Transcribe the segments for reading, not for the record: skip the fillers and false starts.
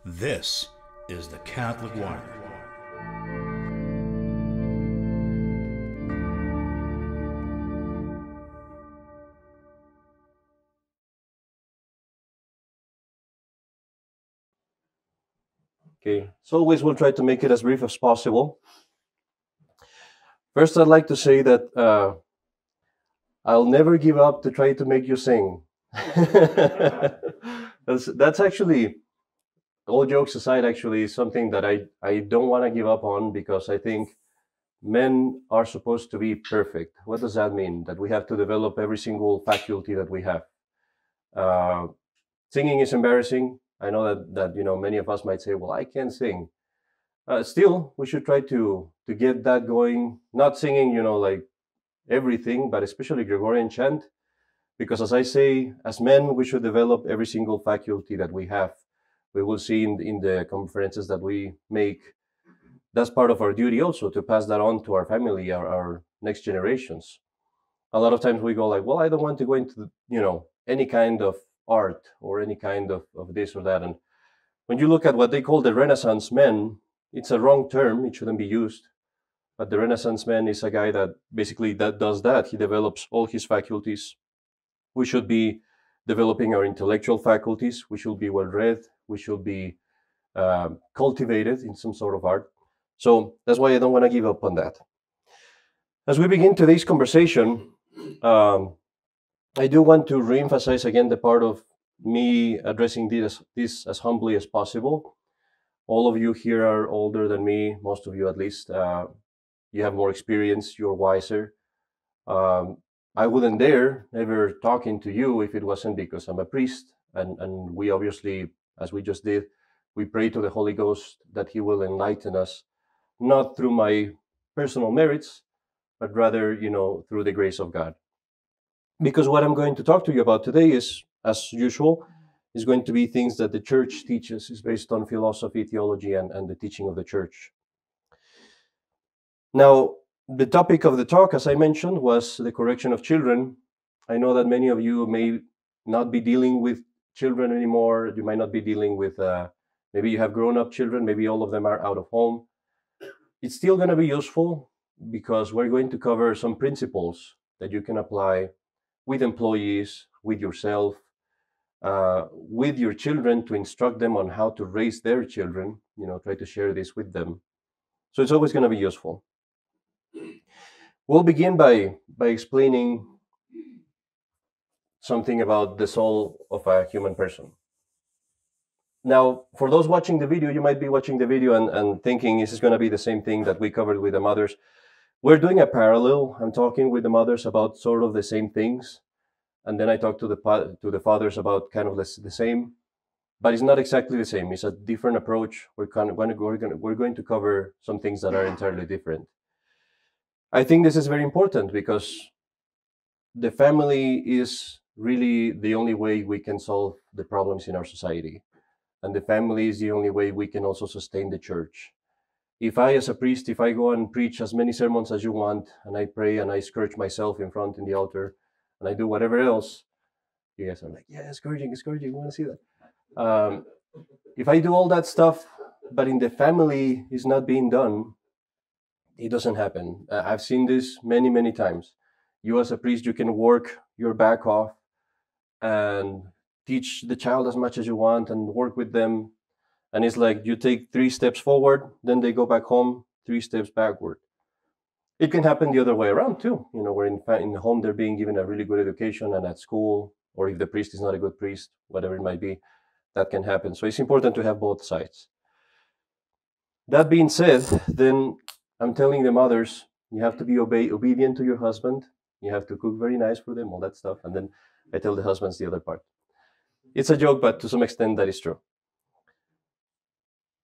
This is the Catholic Wire. Okay, as always, we'll try to make it as brief as possible. First, I'd like to say that I'll never give up to try to make you sing. that's actually, all jokes aside, actually something that I don't want to give up on, because I think men are supposed to be perfect. What does that mean? That we have to develop every single faculty that we have. Uh, Singing is embarrassing. I know that many of us might say, well, I can't sing. Still, we should try to get that going. Not singing, like everything, but especially Gregorian chant, because as I say, as men, we should develop every single faculty that we have. We will see in the conferences that we make. That's part of our duty also, to pass that on to our family, our next generations. A lot of times we go like, well, I don't want to go into any kind of art or any kind of this or that. And when you look at what they call the Renaissance men, it's a wrong term. It shouldn't be used. But the Renaissance man is a guy that basically does that. He develops all his faculties. We should be developing our intellectual faculties. We should be well read. We should be cultivated in some sort of art. So that's why I don't want to give up on that. As we begin today's conversation, I do want to reemphasize again the part of me addressing this as humbly as possible. All of you here are older than me, most of you at least. You have more experience, you're wiser. I wouldn't dare ever talking to you if it wasn't because I'm a priest. And we obviously, as we just did, we pray to the Holy Ghost that he will enlighten us, not through my personal merits, but rather, through the grace of God. Because what I'm going to talk to you about today is, as usual, is going to be things that the church teaches, is based on philosophy, theology, and the teaching of the church. Now, the topic of the talk, as I mentioned, was the correction of children. I know that many of you may not be dealing with children anymore. You might not be dealing with, maybe you have grown-up children, maybe all of them are out of home. It's still going to be useful because we're going to cover some principles that you can apply with employees, with yourself, with your children, to instruct them on how to raise their children, try to share this with them. So it's always going to be useful. We'll begin by explaining something about the soul of a human person. Now, for those watching the video, you might be watching the video and thinking this is going to be the same thing that we covered with the mothers. We're doing a parallel. I'm talking with the mothers about sort of the same things, and then I talk to the fathers about kind of the same, but it's not exactly the same. It's a different approach. We're going to cover some things that are entirely different. I think this is very important because the family is really the only way we can solve the problems in our society. And the family is the only way we can also sustain the church. If I, as a priest, if I go and preach as many sermons as you want, and I pray and I scourge myself in front in the altar, and I do whatever else, you guys are like, yeah, scourging, we want to see that. If I do all that stuff, but in the family is not being done, it doesn't happen. I've seen this many, many times. You as a priest, you can work your back off and teach the child as much as you want and work with them. And it's like you take 3 steps forward, then they go back home 3 steps backward. It can happen the other way around too. Where in the home they're being given a really good education, and at school, or if the priest is not a good priest, whatever it might be, that can happen. So it's important to have both sides. That being said, then I'm telling the mothers, you have to be obedient to your husband. You have to cook very nice for them, all that stuff. And then I tell the husbands the other part. It's a joke, but to some extent that is true.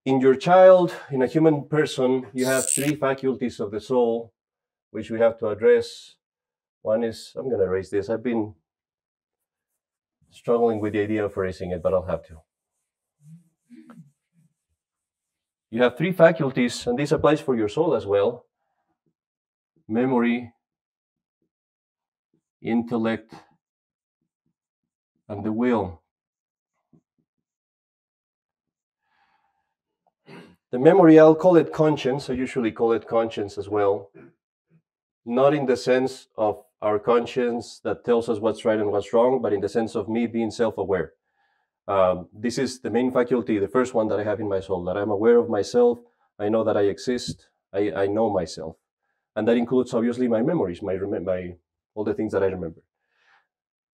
In your child, in a human person, you have 3 faculties of the soul, which we have to address. One is, I'm going to erase this. I've been struggling with the idea of erasing it, but I'll have to. You have 3 faculties, and this applies for your soul as well: memory, intellect, and the will. The memory, I'll call it conscience. I usually call it conscience as well. Not in the sense of our conscience that tells us what's right and what's wrong, but in the sense of me being self-aware. This is the main faculty, the first one that I have in my soul, that I'm aware of myself. I know that I exist. I know myself. And that includes, obviously, my memories, my all the things that I remember.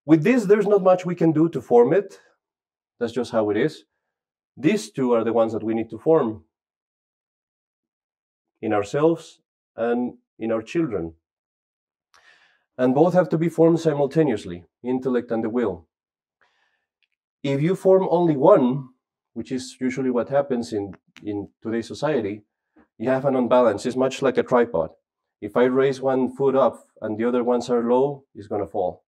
With this, there's not much we can do to form it. That's just how it is. These two are the ones that we need to form in ourselves and in our children. And both have to be formed simultaneously, intellect and the will. If you form only one, which is usually what happens in today's society, you have an unbalance. It's much like a tripod. If I raise one foot up and the other ones are low, it's going to fall.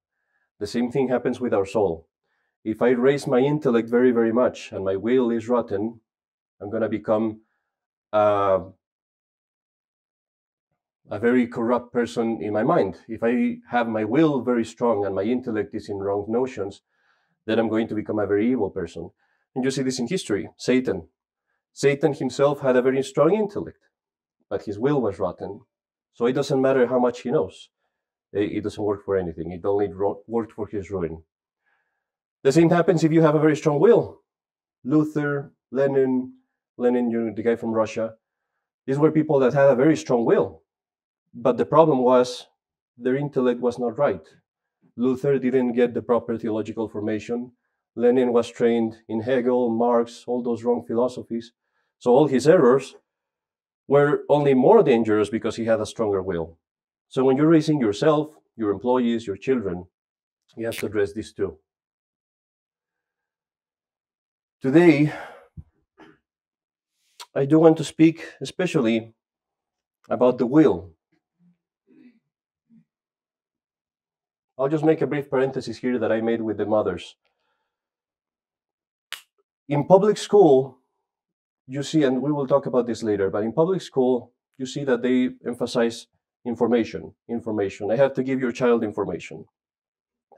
The same thing happens with our soul. If I raise my intellect very, very much and my will is rotten, I'm going to become a very corrupt person in my mind. If I have my will very strong and my intellect is in wrong notions, then I'm going to become a very evil person. And you see this in history. Satan himself had a very strong intellect, but his will was rotten. So it doesn't matter how much he knows. It doesn't work for anything. It only worked for his ruin. The same happens if you have a very strong will. Luther, Lenin, the guy from Russia, these were people that had a very strong will. But the problem was their intellect was not right. Luther didn't get the proper theological formation. Lenin was trained in Hegel, Marx, all those wrong philosophies. So all his errors were only more dangerous because he had a stronger will. So when you're raising yourself, your employees, your children, you have to address these two. Today, I do want to speak especially about the will. I'll just make a brief parenthesis here that I made with the mothers. In public school, you see, and we will talk about this later, but in public school, you see that they emphasize information. I have to give your child information.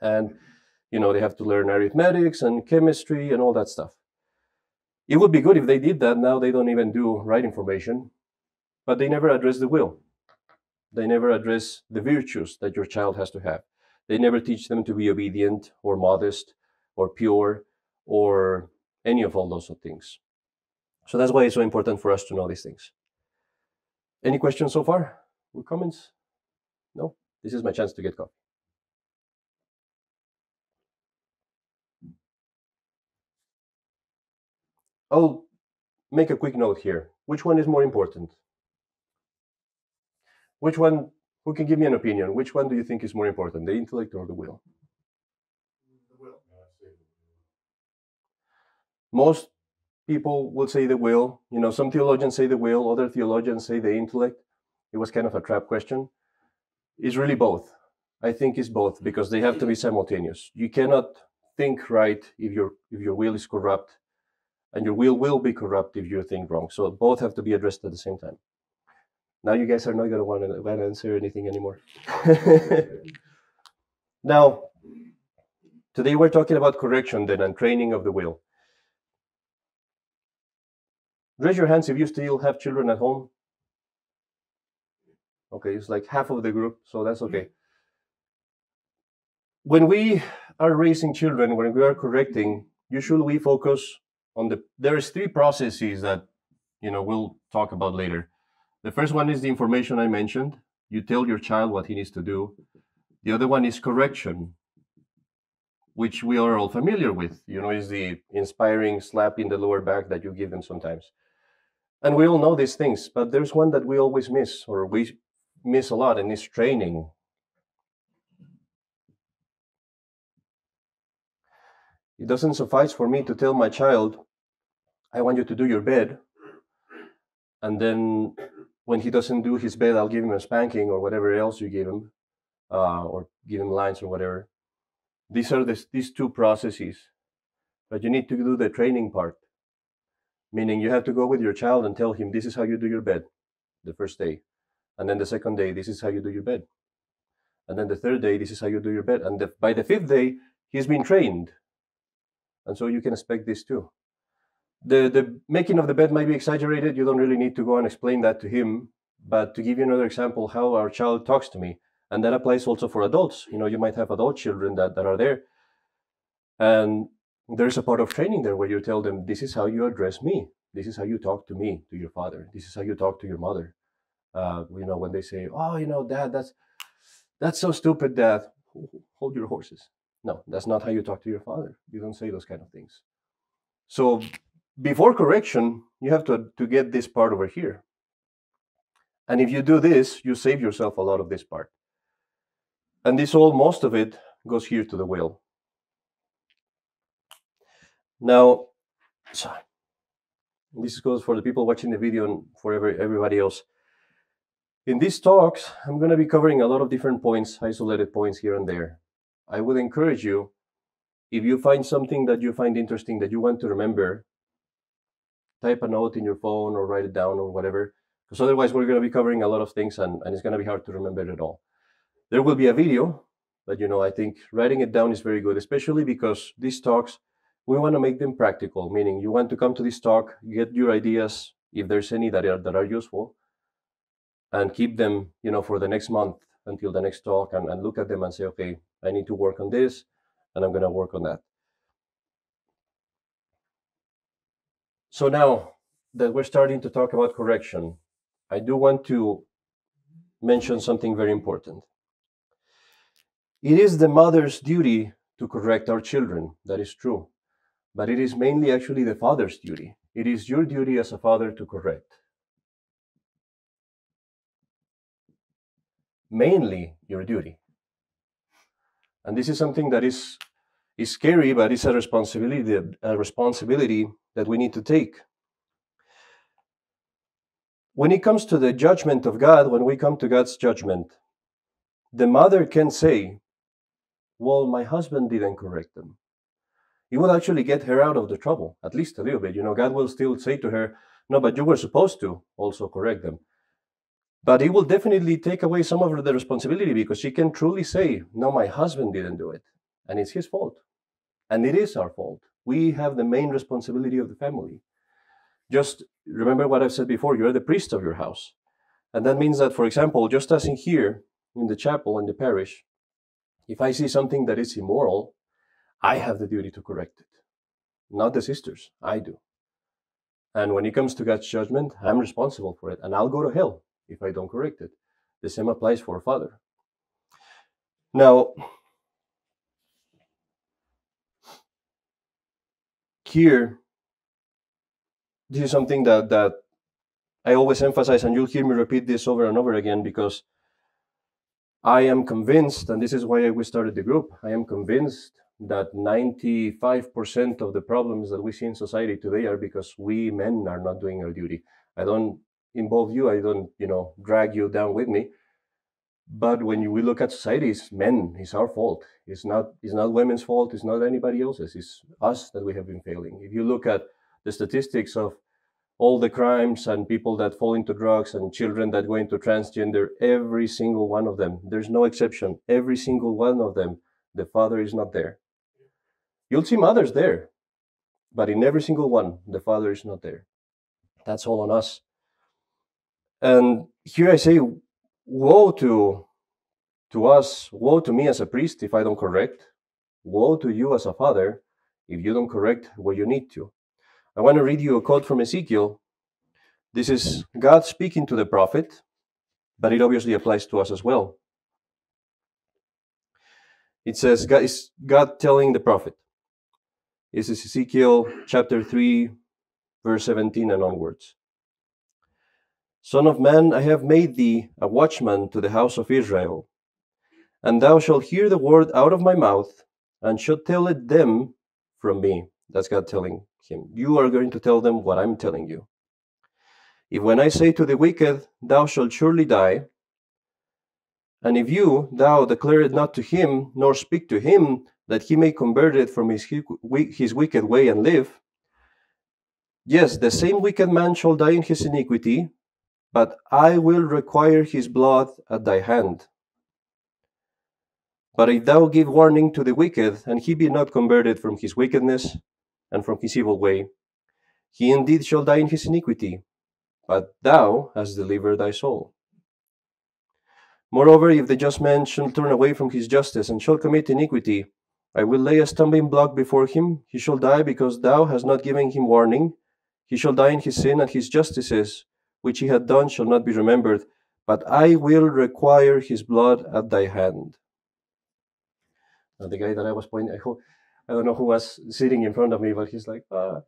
And, they have to learn arithmetics and chemistry and all that stuff. It would be good if they did that. Now they don't even do right information, but they never address the will. They never address the virtues that your child has to have. They never teach them to be obedient or modest or pure or any of all those things. So that's why it's so important for us to know these things. Any questions so far or comments? No? This is my chance to get coffee. I'll make a quick note here. Which one is more important? Which one, who can give me an opinion? Which one do you think is more important, the intellect or the will? The will. Most people will say the will. Some theologians say the will, other theologians say the intellect. It was kind of a trap question. It's really both. I think it's both because they have to be simultaneous. You cannot think right if your will is corrupt, and your will be corrupt if you think wrong. So both have to be addressed at the same time. Now you guys are not going to want to answer anything anymore. Now, today we're talking about correction then and training of the will. Raise your hands if you still have children at home. Okay, it's like half of the group, so that's okay. When we are raising children, when we are correcting, usually we focus on there's three processes that, we'll talk about later. The first one is the information I mentioned. You tell your child what he needs to do. The other one is correction, which we are all familiar with. Is the inspiring slap in the lower back that you give them sometimes. And we all know these things, but there's one that we always miss, or we miss a lot, and it's training. It doesn't suffice for me to tell my child, I want you to do your bed, and then when he doesn't do his bed, I'll give him a spanking or whatever else you give him, or give him lines or whatever. These are these two processes, but you need to do the training part, meaning you have to go with your child and tell him, this is how you do your bed the first day, and then the second day, this is how you do your bed, and then the third day, this is how you do your bed, and by the fifth day, he's been trained, and so you can expect this too. The making of the bed might be exaggerated. You don't really need to go and explain that to him. But to give you another example, how our child talks to me, and that applies also for adults. You might have adult children that are there, and there's a part of training there where you tell them, this is how you address me. This is how you talk to me, to your father. This is how you talk to your mother. When they say, oh, Dad, that's so stupid, Dad. Hold your horses. No, that's not how you talk to your father. You don't say those kind of things. So before correction, you have to get this part over here. And if you do this, you save yourself a lot of this part. And most of it goes here to the will. Now, this goes for the people watching the video and for everybody else. In these talks, I'm going to be covering a lot of different points, isolated points here and there. I would encourage you, if you find something that you find interesting that you want to remember, type a note in your phone or write it down or whatever, because otherwise we're going to be covering a lot of things and it's going to be hard to remember it all. There will be a video, but I think writing it down is very good, especially because these talks, we want to make them practical, meaning you want to come to this talk, get your ideas, if there's any that are useful, and keep them, for the next month until the next talk, and look at them and say, okay, I need to work on this, and I'm going to work on that. So now that we're starting to talk about correction, I do want to mention something very important. It is the mother's duty to correct our children. That is true. But it is mainly actually the father's duty. It is your duty as a father to correct. Mainly your duty. And this is something that is scary, but it's a responsibility that we need to take. When it comes to the judgment of God, when we come to God's judgment, the mother can say, well, my husband didn't correct them. It will actually get her out of the trouble, at least a little bit. God will still say to her, no, but you were supposed to also correct them. But it will definitely take away some of the responsibility, because she can truly say, no, my husband didn't do it, and it's his fault. And it is our fault. We have the main responsibility of the family. Just remember what I've said before, you're the priest of your house. And that means that, for example, just as in here, in the chapel, in the parish, if I see something that is immoral, I have the duty to correct it. Not the sisters, I do. And when it comes to God's judgment, I'm responsible for it, and I'll go to hell if I don't correct it. The same applies for a father. Now, here, this is something that I always emphasize, and you'll hear me repeat this over and over again, because I am convinced, and this is why we started the group, I am convinced that 95% of the problems that we see in society today are because we men are not doing our duty. I don't involve you, I don't, drag you down with me. But when we look at society, it's men, it's our fault. It's not women's fault, it's not anybody else's, it's us that we have been failing. If you look at the statistics of all the crimes and people that fall into drugs and children that go into transgender, every single one of them, there's no exception, every single one of them, the father is not there. You'll see mothers there, but in every single one, the father is not there. That's all on us. And here I say, woe to us, woe to me as a priest if I don't correct, woe to you as a father if you don't correct where you need to. I want to read you a quote from Ezekiel. This is God speaking to the prophet, but it obviously applies to us as well. It says, God telling the prophet. This is Ezekiel chapter 3, verse 17 and onwards. Son of man, I have made thee a watchman to the house of Israel, and thou shalt hear the word out of my mouth, and shalt tell it them from me. That's God telling him. You are going to tell them what I'm telling you. If when I say to the wicked, thou shalt surely die, and if thou declare it not to him, nor speak to him, that he may convert it from his wicked way and live, yes, the same wicked man shall die in his iniquity, but I will require his blood at thy hand. But if thou give warning to the wicked, and he be not converted from his wickedness and from his evil way, He indeed shall die in his iniquity, but thou hast delivered thy soul. Moreover, if the just man shall turn away from his justice, and shall commit iniquity, I will lay a stumbling block before him. He shall die, because thou hast not given him warning. He shall die in his sin, and his justices, which he had done, shall not be remembered. But I will require his blood at thy hand. Now, the guy that I was pointing, I don't know who was sitting in front of me, but he's like, ah.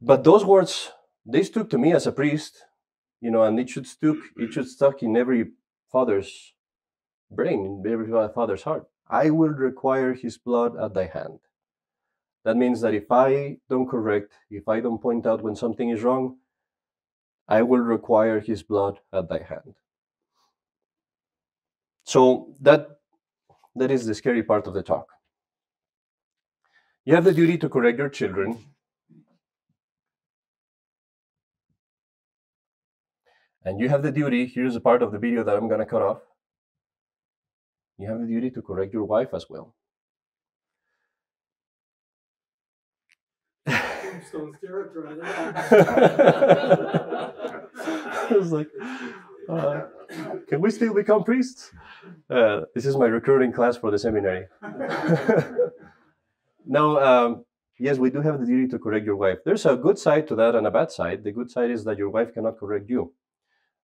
But those words, they stuck to me as a priest, and it should stuck in every father's brain, in every father's heart. I will require his blood at thy hand. That means that if I don't correct, if I don't point out when something is wrong, I will require his blood at thy hand. So that is the scary part of the talk. You have the duty to correct your children. And you have the duty, here's a part of the video that I'm going to cut off. You have the duty to correct your wife as well. Tombstone stirrup, right? I was like, can we still become priests? This is my recruiting class for the seminary. Now, yes, we do have the duty to correct your wife. There's a good side to that and a bad side. The good side is that your wife cannot correct you.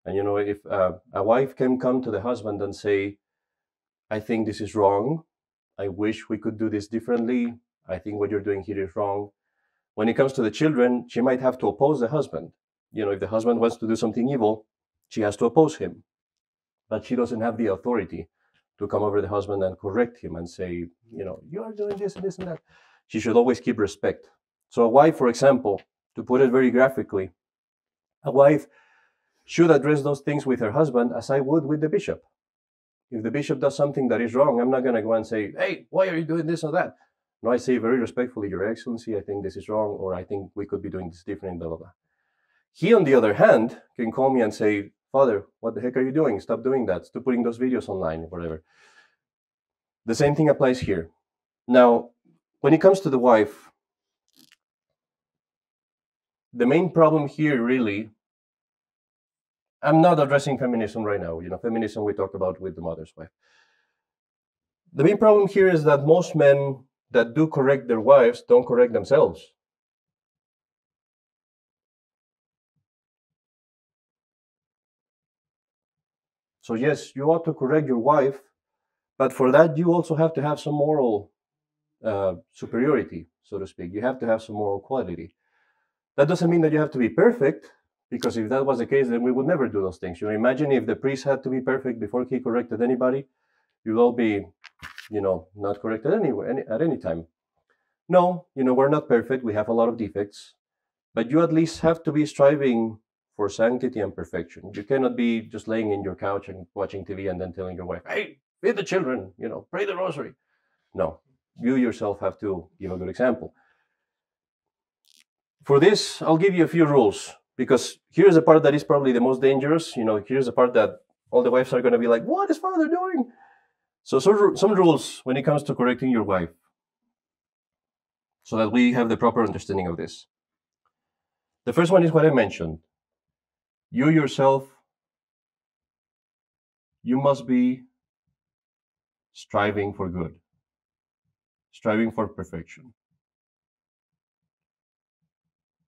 And if a wife can come to the husband and say, I think this is wrong. I wish we could do this differently. I think what you're doing here is wrong. When it comes to the children, she might have to oppose the husband. If the husband wants to do something evil, she has to oppose him. But she doesn't have the authority to come over the husband and correct him and say, you are doing this and this and that. She should always keep respect. So a wife, for example, to put it very graphically, a wife should address those things with her husband as I would with the bishop. If the bishop does something that is wrong, I'm not going to go and say, hey, why are you doing this or that? No, I say very respectfully, Your Excellency, I think this is wrong, or I think we could be doing this different, blah, blah, blah. He, on the other hand, can call me and say, Father, what the heck are you doing? Stop doing that. Stop putting those videos online, or whatever. The same thing applies here. Now, when it comes to the wife, the main problem here really, I'm not addressing feminism right now. Feminism we talked about with the mother's wife. The main problem here is that most men that do correct their wives don't correct themselves. So yes, you ought to correct your wife, but for that you also have to have some moral superiority, so to speak. You have to have some moral quality. That doesn't mean that you have to be perfect, because if that was the case, then we would never do those things. Imagine if the priest had to be perfect before he corrected anybody, you'd all be, not corrected anywhere, at any time. No, we're not perfect. We have a lot of defects, but you at least have to be striving for sanctity and perfection. You cannot be just laying in your couch and watching TV and then telling your wife, hey, feed the children, pray the rosary. No, you yourself have to give a good example. For this, I'll give you a few rules, because here's the part that is probably the most dangerous. Here's the part that all the wives are going to be like, what is Father doing? So some rules when it comes to correcting your wife, so that we have the proper understanding of this. The first one is what I mentioned. You yourself, you must be striving for good, striving for perfection.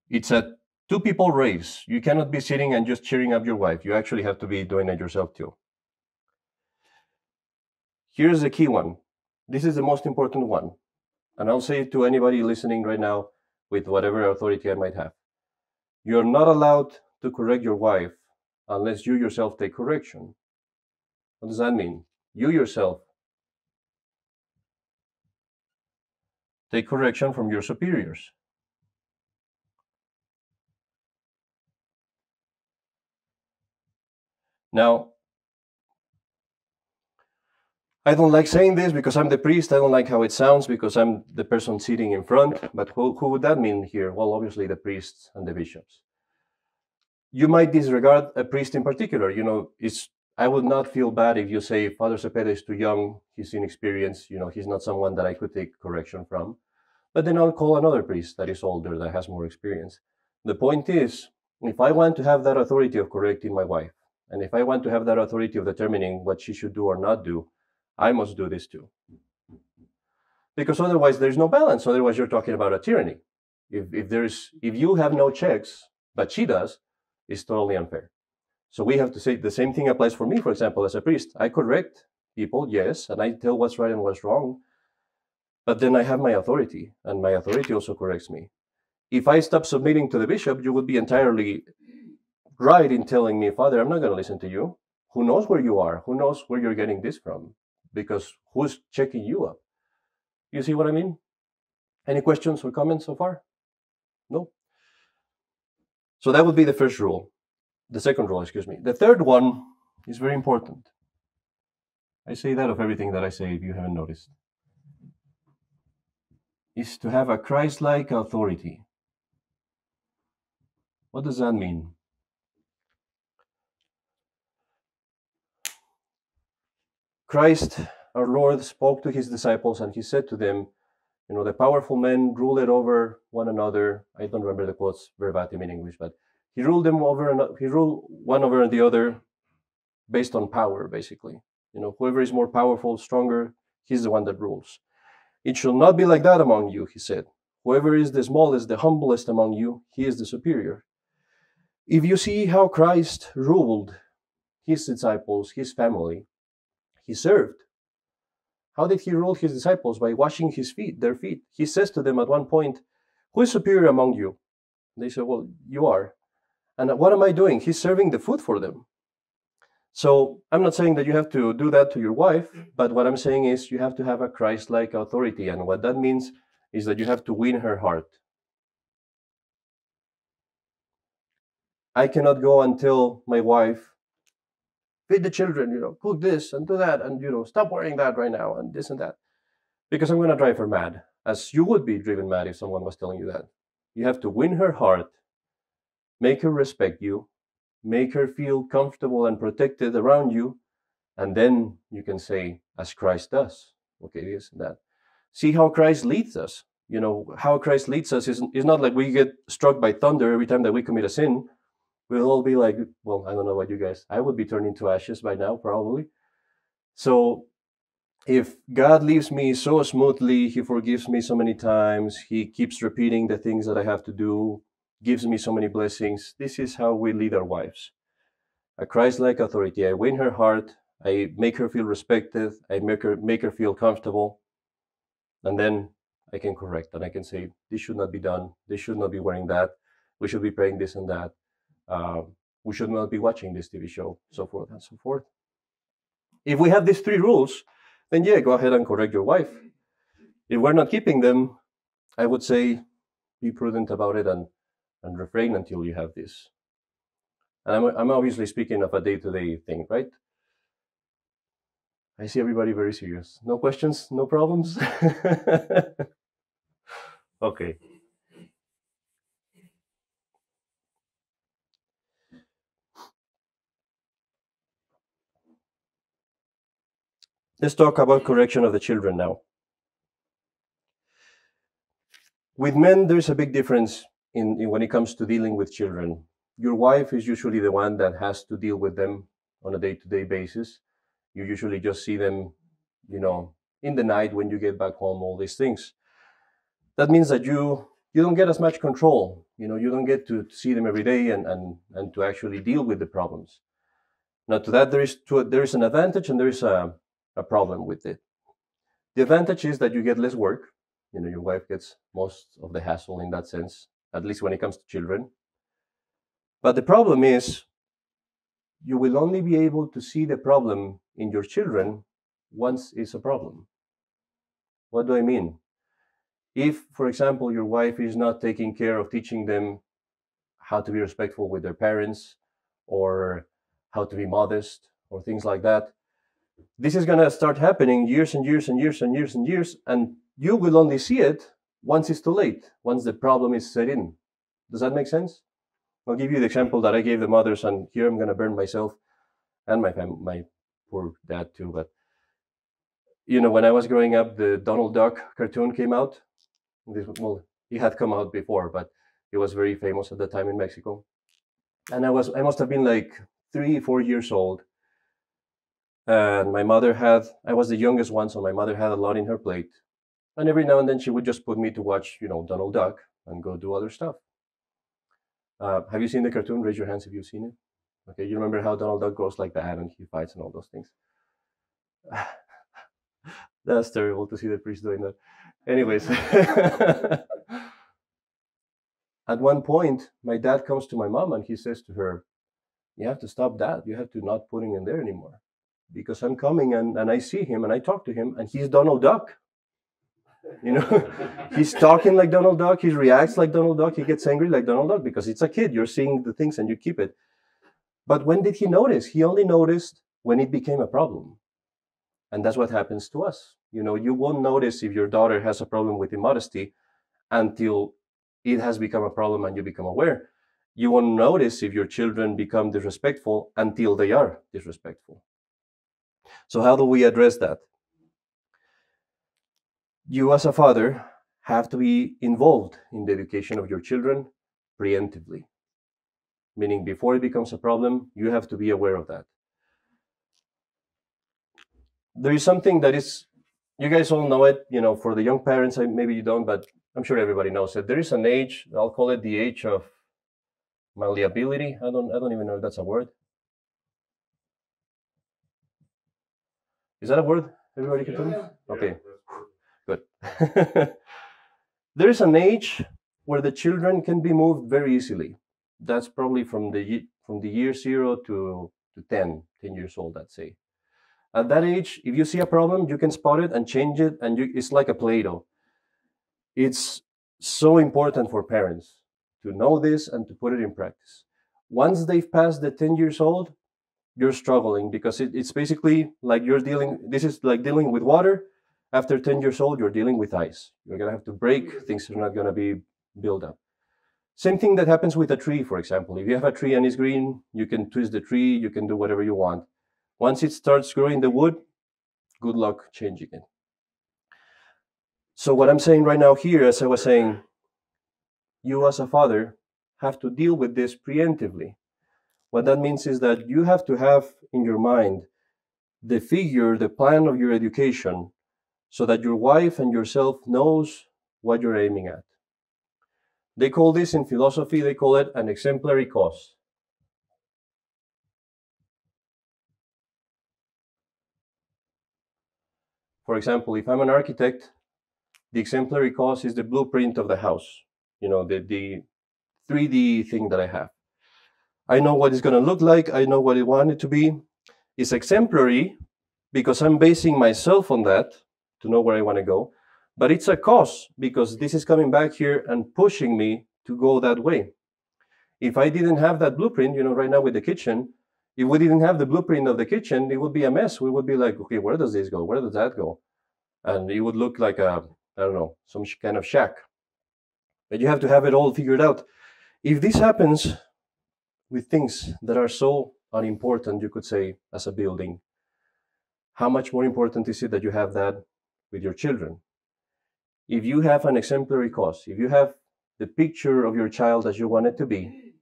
It's a two-people race. You cannot be sitting and just cheering up your wife. You actually have to be doing it yourself too. Here's the key one. This is the most important one. And I'll say it to anybody listening right now with whatever authority I might have. You're not allowed to correct your wife unless you yourself take correction. What does that mean? You yourself take correction from your superiors. Now, I don't like saying this because I'm the priest. I don't like how it sounds because I'm the person sitting in front. But who would that mean here? Well, obviously the priests and the bishops. You might disregard a priest in particular. I would not feel bad if you say Father Cepeda is too young, he's inexperienced, he's not someone that I could take correction from. But then I'll call another priest that is older, that has more experience. The point is, if I want to have that authority of correcting my wife, and if I want to have that authority of determining what she should do or not do, I must do this too. Because otherwise there's no balance. Otherwise you're talking about a tyranny. If you have no checks, but she does, it's totally unfair. So we have to say the same thing applies for me, for example, as a priest. I correct people, yes, and I tell what's right and what's wrong. But then I have my authority, and my authority also corrects me. If I stop submitting to the bishop, you would be entirely right in telling me, Father, I'm not going to listen to you. Who knows where you are? Who knows where you're getting this from? Because who's checking you up? You see what I mean? Any questions or comments so far? No? So that would be the first rule. The second rule, excuse me. The third one is very important. I say that of everything that I say, if you haven't noticed. Is to have a Christ-like authority. What does that mean? Christ, our Lord, spoke to his disciples and he said to them, the powerful men ruled over one another. I don't remember the quotes verbatim in English, but he ruled them over, he ruled one over the other based on power, basically. Whoever is more powerful, stronger, he's the one that rules. It shall not be like that among you, he said. Whoever is the smallest, the humblest among you, he is the superior. If you see how Christ ruled his disciples, his family, he served. How did he rule his disciples? By washing their feet. He says to them at one point, who is superior among you? They say, well, you are. And what am I doing? He's serving the food for them. So I'm not saying that you have to do that to your wife, but what I'm saying is you have to have a Christ-like authority. And what that means is that you have to win her heart. I cannot go and tell my wife, feed the children, cook this and do that, and, stop wearing that right now, and this and that. Because I'm going to drive her mad, as you would be driven mad if someone was telling you that. You have to win her heart, make her respect you, make her feel comfortable and protected around you, and then you can say, as Christ does, okay, this and that. See how Christ leads us. How Christ leads us is not like we get struck by thunder every time that we commit a sin. We'll all be like, well, I don't know about you guys. I would be turned into ashes by now, probably. So if God leaves me so smoothly, he forgives me so many times, he keeps repeating the things that I have to do, gives me so many blessings, this is how we lead our wives. A Christ-like authority. I win her heart, I make her feel respected, I make her feel comfortable, and then I can correct and I can say, this should not be done, they should not be wearing that, we should be praying this and that. We should not be watching this TV show, so forth and so forth. If we have these three rules, then yeah, go ahead and correct your wife. If we're not keeping them, I would say be prudent about it and refrain until you have this. And I'm obviously speaking of a day-to-day thing, right? I see everybody very serious. No questions? No problems? Okay. Let's talk about correction of the children now. With men, there's a big difference in when it comes to dealing with children. Your wife is usually the one that has to deal with them on a day-to-day basis. You usually just see them, in the night when you get back home, all these things. That means that you don't get as much control. You don't get to see them every day and to actually deal with the problems. Now, to that, there is an advantage and there is a problem with it. The advantage is that you get less work. Your wife gets most of the hassle in that sense, at least when it comes to children. But the problem is you will only be able to see the problem in your children once it's a problem. What do I mean? If, for example, your wife is not taking care of teaching them how to be respectful with their parents or how to be modest or things like that, this is going to start happening years and years and years and years and years, and you will only see it once it's too late, once the problem is set in. Does that make sense? I'll give you the example that I gave the mothers, and here I'm going to burn myself and my poor dad too. But when I was growing up, the Donald Duck cartoon came out. Well, he had come out before, but he was very famous at the time in Mexico. And I must have been like 3, 4 years old. And I was the youngest one, so my mother had a lot in her plate. And every now and then she would just put me to watch, Donald Duck and go do other stuff. Have you seen the cartoon? Raise your hands if you've seen it. Okay, you remember how Donald Duck goes like that and he fights and all those things? That's terrible to see the priest doing that. Anyways, at one point, my dad comes to my mom and he says to her, "You have to stop that. You have to not put him in there anymore. Because I'm coming and I see him and I talk to him and he's Donald Duck. He's talking like Donald Duck. He reacts like Donald Duck. He gets angry like Donald Duck because it's a kid. You're seeing the things and you keep it." But when did he notice? He only noticed when it became a problem. And that's what happens to us. You won't notice if your daughter has a problem with immodesty until it has become a problem and you become aware. You won't notice if your children become disrespectful until they are disrespectful. So how do we address that? You as a father have to be involved in the education of your children preemptively. Meaning before it becomes a problem, you have to be aware of that. There is something that is, you guys all know it, for the young parents, maybe you don't, but I'm sure everybody knows it. There is an age, I'll call it the age of malleability. I don't even know if that's a word. Is that a word? Everybody can tell me? Okay, good. There is an age where the children can be moved very easily. That's probably from the year 0 to 10 years old, let's say. At that age, if you see a problem, you can spot it and change it, and it's like a Play-Doh. It's so important for parents to know this and to put it in practice. Once they've passed the 10 years old, you're struggling because it's basically like this is like dealing with water. After 10 years old, you're dealing with ice. You're going to have to break, things are not going to be built up. Same thing that happens with a tree, for example. If you have a tree and it's green, you can twist the tree, you can do whatever you want. Once it starts growing the wood, good luck changing it. So what I'm saying right now here, as I was saying, you as a father have to deal with this preemptively. What that means is that you have to have in your mind the plan of your education so that your wife and yourself knows what you're aiming at. They call this in philosophy, they call it an exemplary cause. For example, if I'm an architect, the exemplary cause is the blueprint of the house, the 3D thing that I have. I know what it's going to look like. I know what I want it to be. It's exemplary because I'm basing myself on that to know where I want to go. But it's a cause because this is coming back here and pushing me to go that way. If I didn't have that blueprint, right now with the kitchen, if we didn't have the blueprint of the kitchen, it would be a mess. We would be like, okay, where does this go? Where does that go? And it would look like some kind of shack. But you have to have it all figured out. If this happens with things that are so unimportant, you could say, as a building, how much more important is it that you have that with your children? If you have an exemplary cause, if you have the picture of your child as you want it to be,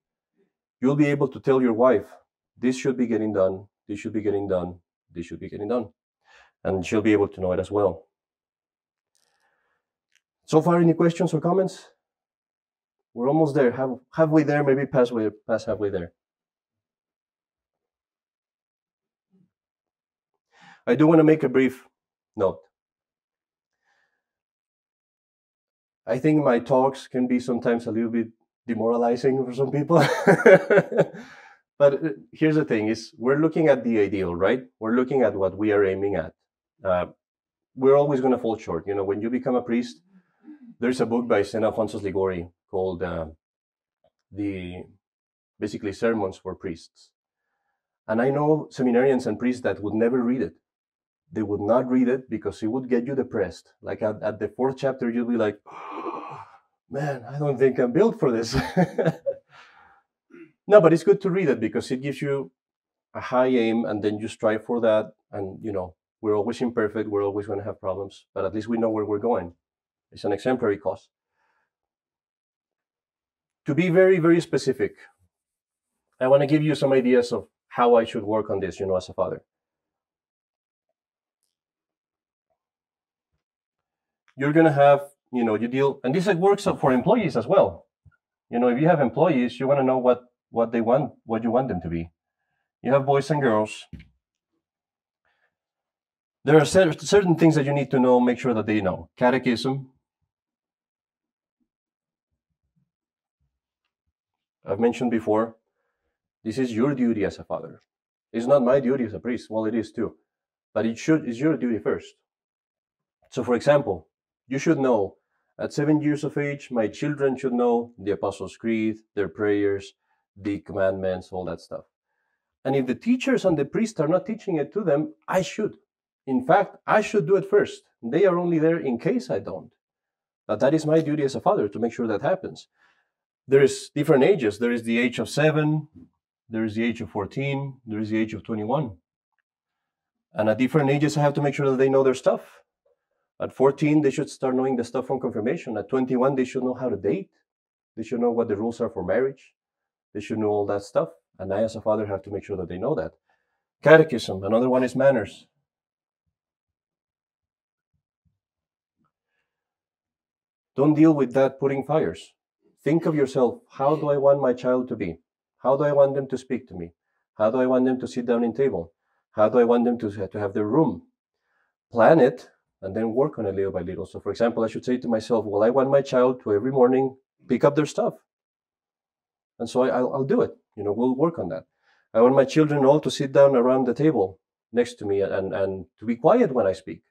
you'll be able to tell your wife, this should be getting done, this should be getting done, this should be getting done. And she'll be able to know it as well. So far, any questions or comments? We're almost there, halfway there, maybe past halfway there. I do want to make a brief note. I think my talks can be sometimes a little bit demoralizing for some people. But here's the thing, is we're looking at the ideal, right? We're looking at what we are aiming at. We're always going to fall short. When you become a priest, there's a book by St. Alphonsus Liguori called basically Sermons for Priests. And I know seminarians and priests that would never read it. They would not read it because it would get you depressed. Like at the 4th chapter, you'll be like, oh, man, I don't think I'm built for this. No, but it's good to read it because it gives you a high aim and then you strive for that. And, we're always imperfect. We're always going to have problems, but at least we know where we're going. It's an exemplary cause. To be very, very specific, I want to give you some ideas of how I should work on this, as a father. You're going to have, you deal, and this works for employees as well. If you have employees, you want to know what they want, what you want them to be. You have boys and girls. There are certain things that you need to know, make sure that they know. Catechism. I've mentioned before, this is your duty as a father. It's not my duty as a priest. Well, it is too. But it's your duty first. So, for example, you should know, at 7 years of age, my children should know the Apostles' Creed, their prayers, the commandments, all that stuff. And if the teachers and the priests are not teaching it to them, I should. In fact, I should do it first. They are only there in case I don't. But that is my duty as a father, to make sure that happens. There is different ages. There is the age of 7, there is the age of 14, there is the age of 21. And at different ages, I have to make sure that they know their stuff. At 14, they should start knowing the stuff from confirmation. At 21, they should know how to date. They should know what the rules are for marriage. They should know all that stuff. And I, as a father, have to make sure that they know that. Catechism. Another one is manners. Don't deal with that putting fires. Think of yourself. How do I want my child to be? How do I want them to speak to me? How do I want them to sit down in table? How do I want them to have their room? Plan it and then work on it little by little. So, for example, I should say to myself, well, I want my child to every morning pick up their stuff. And so I'll do it. We'll work on that. I want my children all to sit down around the table next to me and to be quiet when I speak.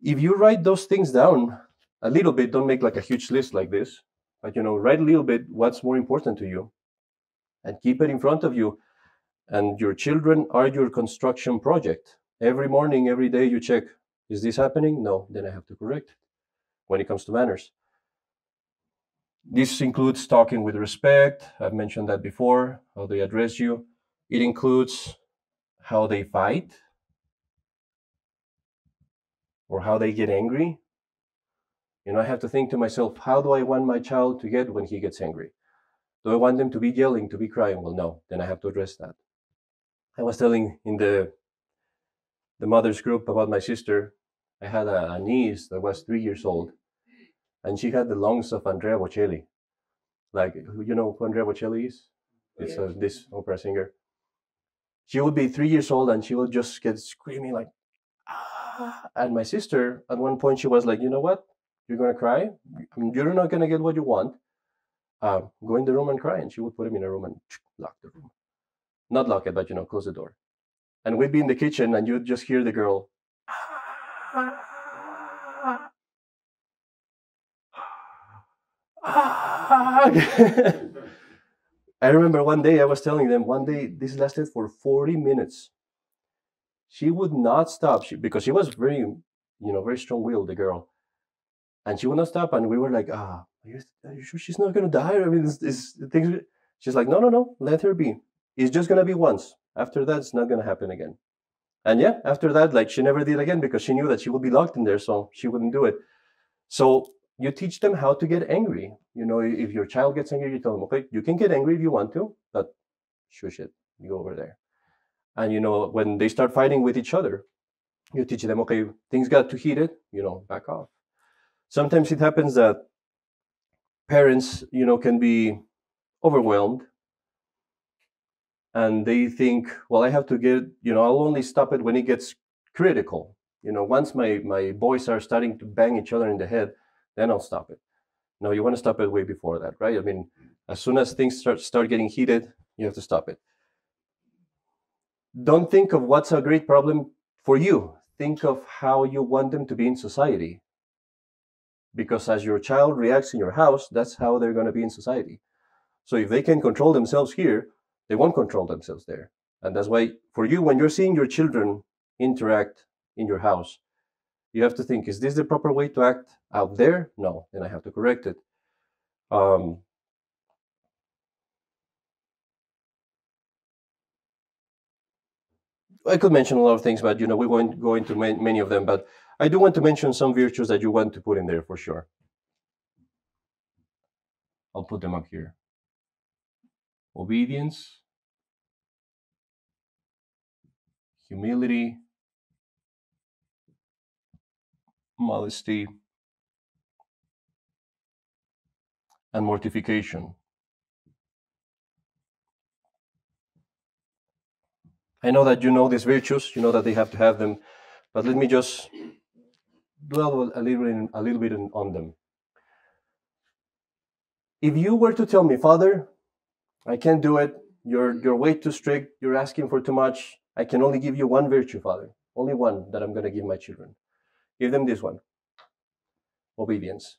If you write those things down a little bit, don't make like a huge list like this, but write a little bit what's more important to you and keep it in front of you. And your children are your construction project. Every morning, every day you check, is this happening? No, then I have to correct it when it comes to manners. This includes talking with respect. I've mentioned that before, how they address you. It includes how they fight or how they get angry. I have to think to myself, how do I want my child to get when he gets angry? Do I want them to be yelling, to be crying? Well, no, then I have to address that. I was telling in the mother's group about my sister. I had a niece that was 3 years old, and she had the lungs of Andrea Bocelli. Like, you know who Andrea Bocelli is? It's this opera singer. She would be 3 years old, and she would just get screaming like, ah. And my sister, at one point, she was like, you know what? You're going to cry? You're not going to get what you want. Go in the room and cry. And she would put him in a room and lock the room. Not lock it, but, close the door. And we'd be in the kitchen, and you'd just hear the girl. I remember one day I was telling them, this lasted for 40 minutes. She would not stop because she was very, very strong-willed, the girl. And she would not stop, and we were like, are you sure she's not going to die? I mean, things. She's like, no, let her be. It's just going to be once. After that, it's not going to happen again. And yeah, after that, like, she never did again because she knew that she would be locked in there, so she wouldn't do it. So you teach them how to get angry. If your child gets angry, you tell them, okay, you can get angry if you want to, but shush it, you go over there. And, when they start fighting with each other, you teach them, okay, things got too heated, back off. Sometimes it happens that parents, can be overwhelmed, and they think, well, I have to get, I'll only stop it when it gets critical. Once my boys are starting to bang each other in the head, then I'll stop it. No, you want to stop it way before that, right? I mean, as soon as things start getting heated, you have to stop it. Don't think of what's a great problem for you. Think of how you want them to be in society. Because as your child reacts in your house, that's how they're going to be in society. So if they can control themselves here, they won't control themselves there. And that's why, for you, when you're seeing your children interact in your house, you have to think, is this the proper way to act out there? No, then I have to correct it. I could mention a lot of things, but we won't go into many of them. But I do want to mention some virtues that you want to put in there for sure. I'll put them up here. Obedience, humility, modesty, and mortification. I know that you know these virtues, you know that they have to have them, but let me just dwell a little bit on them. If you were to tell me, Father, I can't do it, you're way too strict, you're asking for too much, I can only give you one virtue, Father, only one that I'm going to give my children. Give them this one, obedience.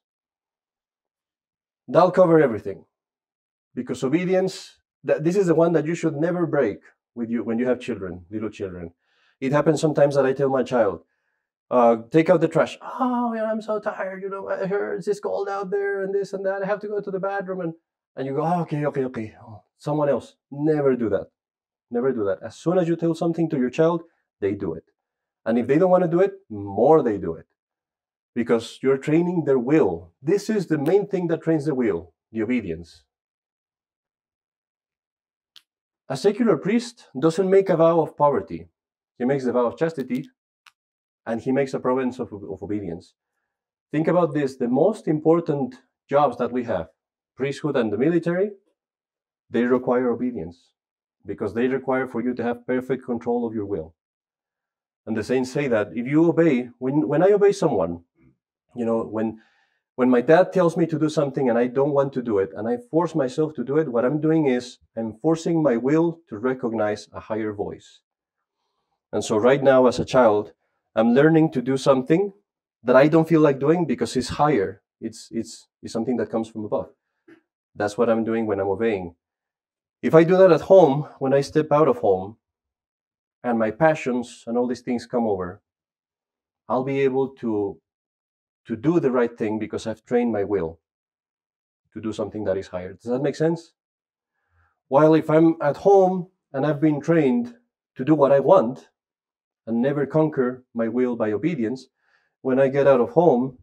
That'll cover everything, because obedience, this is the one that you should never break with you when you have children, little children. It happens sometimes that I tell my child, take out the trash. Oh, I'm so tired. I heard it's cold out there and this and that. I have to go to the bathroom. And you go, oh, okay. Oh, someone else. Never do that. Never do that. As soon as you tell something to your child, they do it. And if they don't want to do it, more they do it. Because you're training their will. This is the main thing that trains the will, the obedience. A secular priest doesn't make a vow of poverty. He makes the vow of chastity, and he makes a province of obedience. Think about this. The most important jobs that we have, priesthood and the military, they require obedience, because they require for you to have perfect control of your will. And the saints say that if you obey, when I obey someone, when my dad tells me to do something and I don't want to do it, and I force myself to do it, what I'm doing is I'm forcing my will to recognize a higher voice. And so right now, as a child, I'm learning to do something that I don't feel like doing because it's higher. It's something that comes from above. That's what I'm doing when I'm obeying. If I do that at home, when I step out of home, and my passions and all these things come over, I'll be able to do the right thing because I've trained my will to do something that is higher. Does that make sense? While if I'm at home and I've been trained to do what I want and never conquer my will by obedience, when I get out of home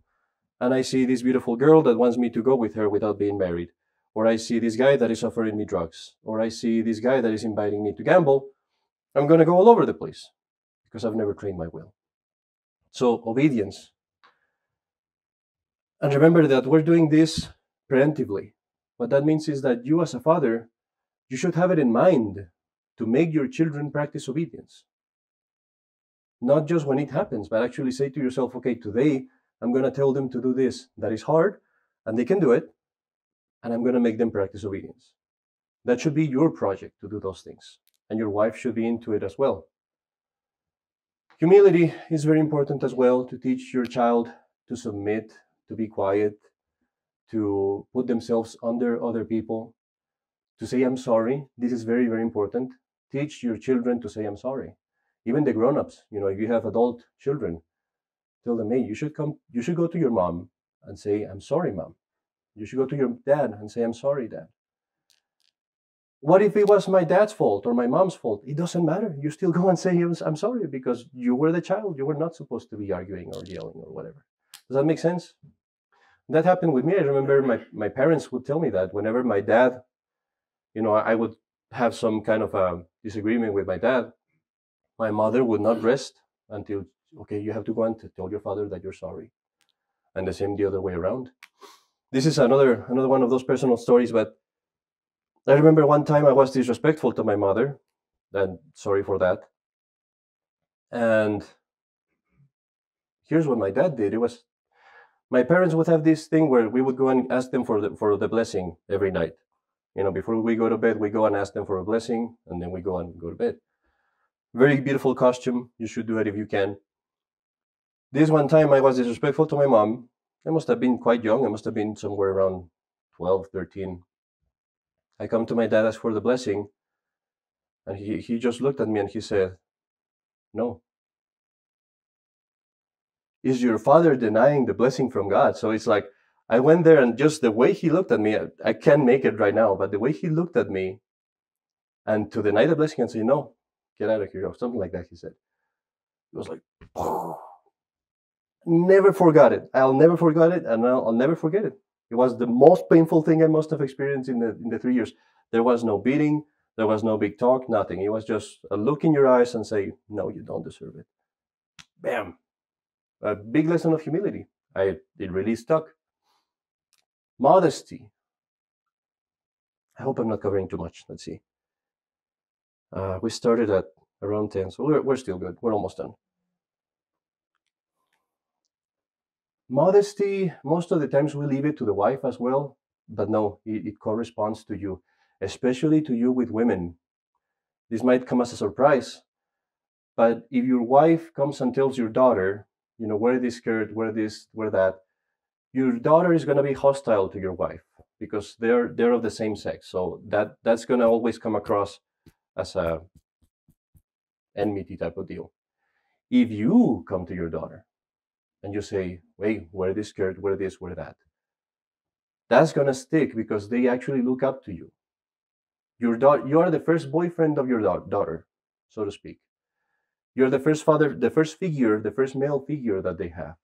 and I see this beautiful girl that wants me to go with her without being married, or I see this guy that is offering me drugs, or I see this guy that is inviting me to gamble, I'm going to go all over the place because I've never trained my will. So obedience. And remember that we're doing this preemptively. What that means is that you as a father, you should have it in mind to make your children practice obedience. Not just when it happens, but actually say to yourself, okay, today I'm going to tell them to do this. That is hard, and they can do it, and I'm going to make them practice obedience. That should be your project to do those things, and your wife should be into it as well. Humility is very important as well, to teach your child to submit, to be quiet, to put themselves under other people, to say, I'm sorry. This is very, very important. Teach your children to say, I'm sorry. Even the grown-ups, if you have adult children, tell them, hey, you should go to your mom and say, I'm sorry, mom. You should go to your dad and say, I'm sorry, dad. What if it was my dad's fault or my mom's fault? It doesn't matter. You still go and say, I'm sorry, because you were the child. You were not supposed to be arguing or yelling or whatever. Does that make sense? That happened with me. I remember my parents would tell me that whenever my dad, I would have some kind of a disagreement with my dad, my mother would not rest until, okay, you have to go and tell your father that you're sorry. And the same the other way around. This is another one of those personal stories, but I remember one time I was disrespectful to my mother, and sorry for that. And here's what my dad did. It was, my parents would have this thing where we would go and ask them for the blessing every night. Before we go to bed, we go and ask them for a blessing, and then we go to bed. Very beautiful costume. You should do it if you can. This one time I was disrespectful to my mom. I must have been quite young. I must have been somewhere around 12, 13. I come to my dad, ask for the blessing, and he just looked at me and he said, no. Is your father denying the blessing from God? So it's like, I went there, and just the way he looked at me, I can't make it right now, but the way he looked at me, and to deny the blessing and say, no, get out of here, or something like that, he said. It was like, oh. Never forgot it. I'll never forget it, and I'll never forget it. It was the most painful thing I must have experienced in the 3 years. There was no beating, there was no big talk, nothing. It was just a look in your eyes and say, no, you don't deserve it. Bam. A big lesson of humility. It really stuck. Modesty. I hope I'm not covering too much. Let's see. We started at around 10, so we're still good. We're almost done. Modesty, most of the times we leave it to the wife as well, but no, it corresponds to you, especially to you with women. This might come as a surprise, but if your wife comes and tells your daughter, wear this skirt, wear this, wear that, your daughter is going to be hostile to your wife because they're of the same sex. So that's going to always come across as a enmity type of deal. If you come to your daughter and you say, hey, wear this skirt, wear this, wear that, that's going to stick because they actually look up to you. You are the first boyfriend of your daughter, so to speak. You're the first father, the first male figure that they have.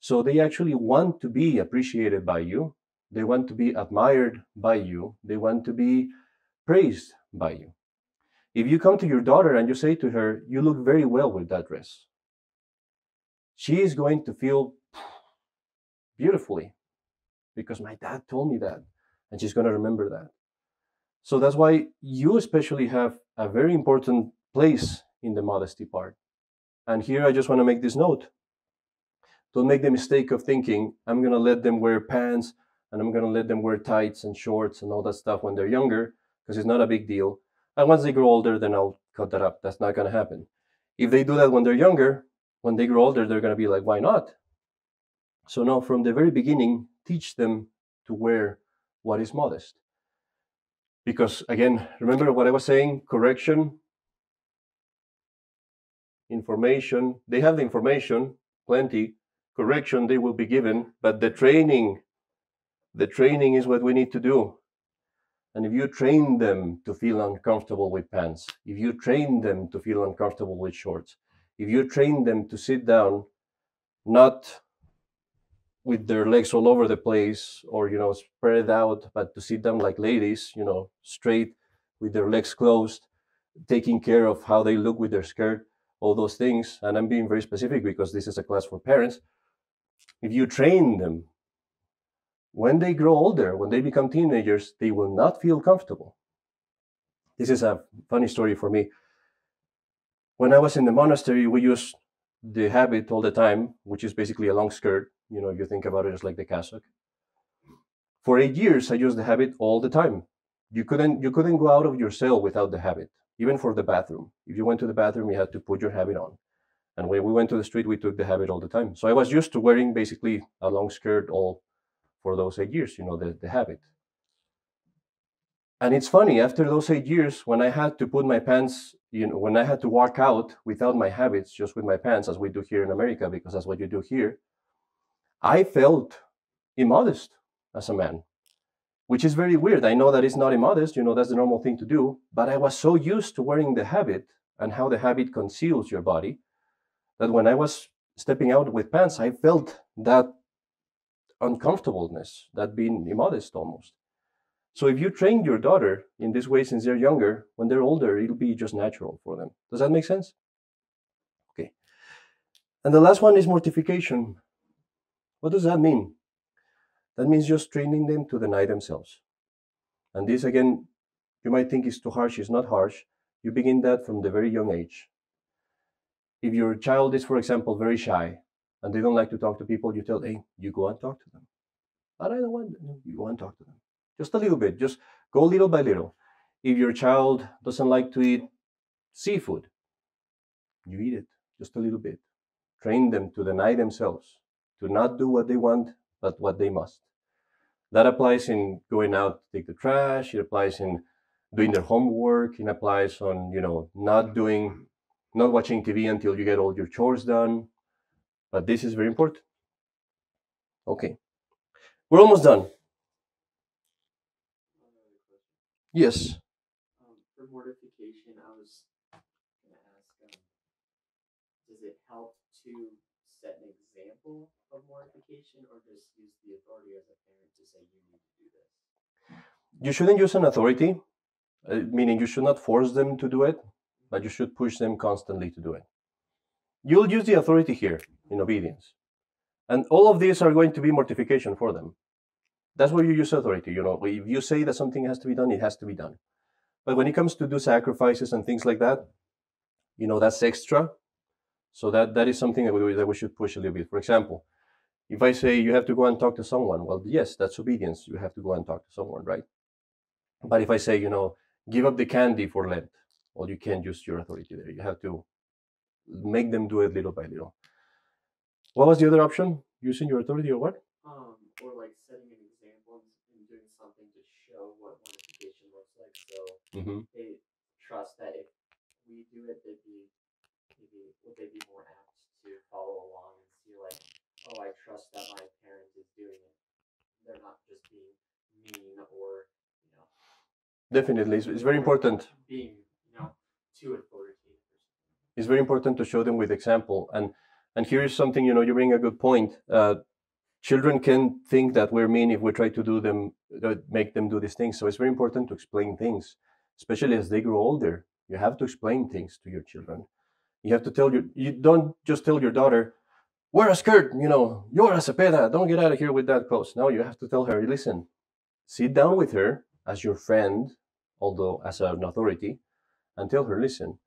So they actually want to be appreciated by you. They want to be admired by you. They want to be praised by you. If you come to your daughter and you say to her, you look very well with that dress, she is going to feel beautifully because my dad told me that, and she's going to remember that. So that's why you especially have a very important place in the modesty part. And here I just want to make this note. Don't make the mistake of thinking, I'm going to let them wear pants and I'm going to let them wear tights and shorts and all that stuff when they're younger, because it's not a big deal. And once they grow older, then I'll cut that up. That's not going to happen. If they do that when they're younger, when they grow older, they're going to be like, why not? So now, from the very beginning, teach them to wear what is modest. Because again, remember what I was saying, correction, information, they have the information, plenty, correction they will be given, but the training is what we need to do. And if you train them to feel uncomfortable with pants, if you train them to feel uncomfortable with shorts, if you train them to sit down, not with their legs all over the place or, spread out, but to sit down like ladies, straight with their legs closed, taking care of how they look with their skirt, all those things. And I'm being very specific because this is a class for parents. If you train them, when they grow older, when they become teenagers, they will not feel comfortable. This is a funny story for me. When I was in the monastery, we used the habit all the time, which is basically a long skirt. If you think about it, it's like the cassock. For 8 years, I used the habit all the time. You couldn't go out of your cell without the habit, even for the bathroom. If you went to the bathroom, you had to put your habit on. And when we went to the street, we took the habit all the time. So I was used to wearing basically a long skirt all for those 8 years, the habit. And it's funny, after those 8 years, when I had to put my pants, when I had to walk out without my habits, just with my pants, as we do here in America, because that's what you do here, I felt immodest as a man, which is very weird. I know that it's not immodest, that's the normal thing to do, but I was so used to wearing the habit and how the habit conceals your body that when I was stepping out with pants, I felt that uncomfortableness, that being immodest almost. So if you train your daughter in this way since they're younger, when they're older, it'll be just natural for them. Does that make sense? Okay. And the last one is mortification. What does that mean? That means just training them to deny themselves. And this, again, you might think is too harsh. It's not harsh. You begin that from the very young age. If your child is, for example, very shy and they don't like to talk to people, you tell, hey, you go and talk to them. But I don't want, you go and talk to them. Just a little bit, just go little by little. If your child doesn't like to eat seafood, you eat it just a little bit. Train them to deny themselves, to not do what they want, but what they must. That applies in going out to take the trash. It applies in doing their homework. It applies on, not watching TV until you get all your chores done. But this is very important. Okay. We're almost done. Yes. For mortification, I was going to ask, does it help to set an example of mortification, or just use the authority as a parent to say you need to do this? You shouldn't use an authority, meaning you should not force them to do it, but you should push them constantly to do it. You'll use the authority here in obedience. And all of these are going to be mortification for them. That's where you use authority. If you say that something has to be done, it has to be done. But when it comes to do sacrifices and things like that, that's extra. So that is something that we should push a little bit. For example, if I say you have to go and talk to someone, well, yes, that's obedience. You have to go and talk to someone, right? But if I say, give up the candy for Lent, well, you can't use your authority there. You have to make them do it little by little. What was the other option? Using your authority or what? Or like setting an example and doing something to show what mortification looks like. So they trust that if we do it, would they be more apt to follow along and see like, oh, I trust that my parent is doing it. They're not just being mean or Definitely, it's very important. Being too authoritative. It's very important to show them with example. And here is something, you bring a good point. Children can think that we're mean if we try to make them do these things. So it's very important to explain things, especially as they grow older. You have to explain things to your children. You have to you don't just tell your daughter, wear a skirt, you're a cepeda, don't get out of here with that clothes. No, you have to tell her, listen, sit down with her as your friend, although as an authority, and tell her, listen,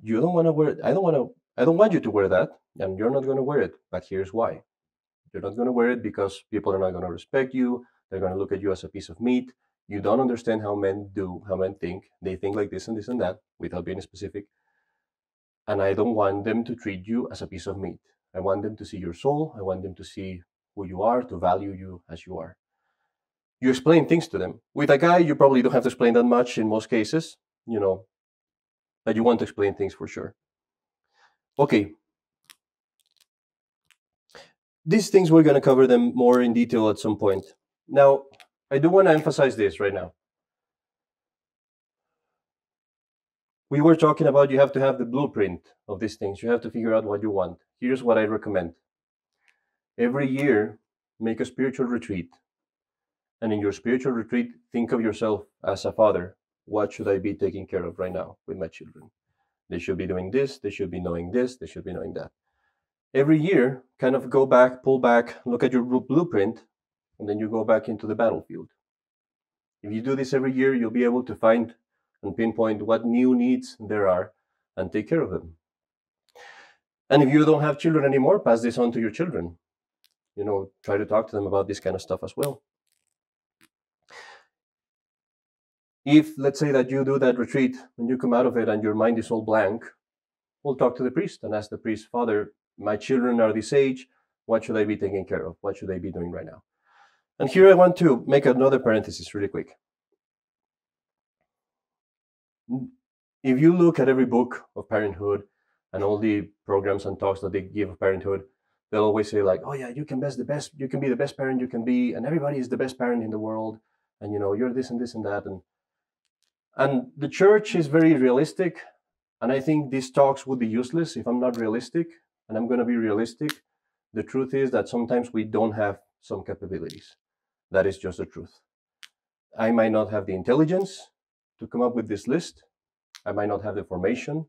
you don't want to wear it. I don't want you to wear that, and you're not going to wear it. But here's why. You're not going to wear it because people are not going to respect you. They're going to look at you as a piece of meat. You don't understand how men think. They think like this and that, without being specific. And I don't want them to treat you as a piece of meat. I want them to see your soul. I want them to see who you are, to value you as you are. You explain things to them. With a guy, you probably don't have to explain that much in most cases, but you want to explain things for sure. Okay. These things, we're going to cover them more in detail at some point. Now, I do want to emphasize this right now. We were talking about you have to have the blueprint of these things. You have to figure out what you want. Here's what I recommend. Every year, make a spiritual retreat. And in your spiritual retreat, think of yourself as a father. What should I be taking care of right now with my children? They should be doing this. They should be knowing this. They should be knowing that. Every year, kind of go back, pull back, look at your blueprint, and then you go back into the battlefield. If you do this every year, you'll be able to find and pinpoint what new needs there are and take care of them. And if you don't have children anymore, pass this on to your children. Try to talk to them about this kind of stuff as well. If, let's say that you do that retreat and you come out of it and your mind is all blank, we'll talk to the priest and ask the priest, Father, my children are this age. What should I be taking care of? What should I be doing right now? And here I want to make another parenthesis really quick. If you look at every book of parenthood and all the programs and talks that they give of parenthood, they'll always say like, oh yeah, you can be the best parent you can be, and everybody is the best parent in the world, and you're this and this and that. And the church is very realistic, and I think these talks would be useless if I'm not realistic, and I'm going to be realistic. The truth is that sometimes we don't have some capabilities. That is just the truth. I might not have the intelligence to come up with this list. I might not have the formation.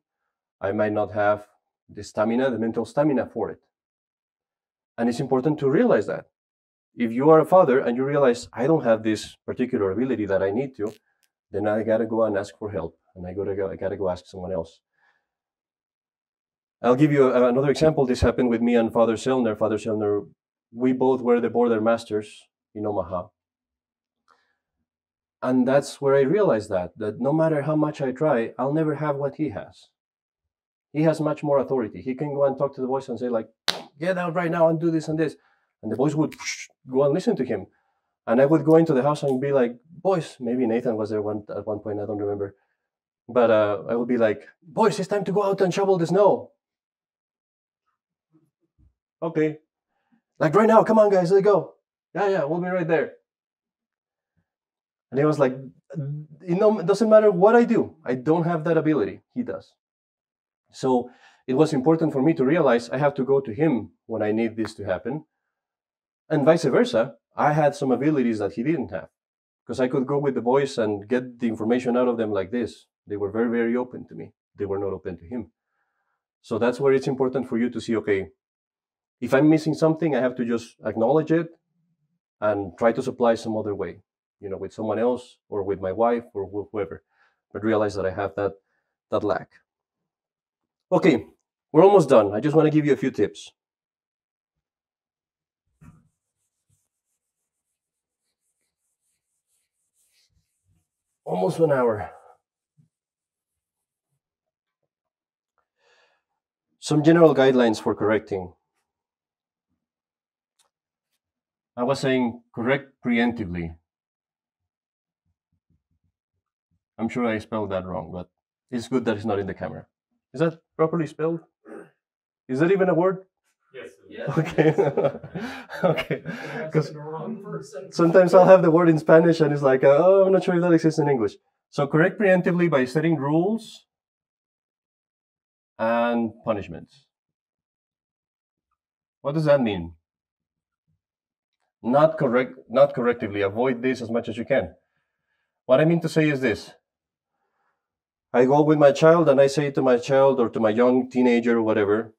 I might not have the stamina, the mental stamina for it. And it's important to realize that. If you are a father and you realize, I don't have this particular ability that I need to, then I got to go and ask for help. And I got to go ask someone else. I'll give you another example. This happened with me and Father Selner. Father Selner, we both were the border masters in Omaha. And that's where I realized that no matter how much I try, I'll never have what he has. He has much more authority. He can go and talk to the boys and say like, get out right now and do this and this. And the boys would go and listen to him. And I would go into the house and be like, boys, maybe Nathan was there at one point, I don't remember. But I would be like, boys, it's time to go out and shovel the snow. Okay. Like right now, come on guys, let's go. Yeah, we'll be right there. And he was like, it doesn't matter what I do. I don't have that ability. He does. So it was important for me to realize I have to go to him when I need this to happen. And vice versa, I had some abilities that he didn't have, because I could go with the boys and get the information out of them like this. They were very, very open to me. They were not open to him. So that's where it's important for you to see, okay, if I'm missing something, I have to just acknowledge it and try to supply some other way, you know, with someone else or with my wife or whoever, but realize that I have that lack. Okay, we're almost done. I just want to give you a few tips. Almost 1 hour. Some general guidelines for correcting. I was saying correct preemptively. I'm sure I spelled that wrong, but it's good that it's not in the camera. Is that properly spelled? Is that even a word? Yes. Okay. Okay. Because the wrong person. sometimes I'll have the word in Spanish and it's like, oh, I'm not sure if that exists in English. So correct preemptively by setting rules and punishments. What does that mean? Not correctively. Avoid this as much as you can. What I mean to say is this. I go with my child and I say to my child or to my young teenager or whatever,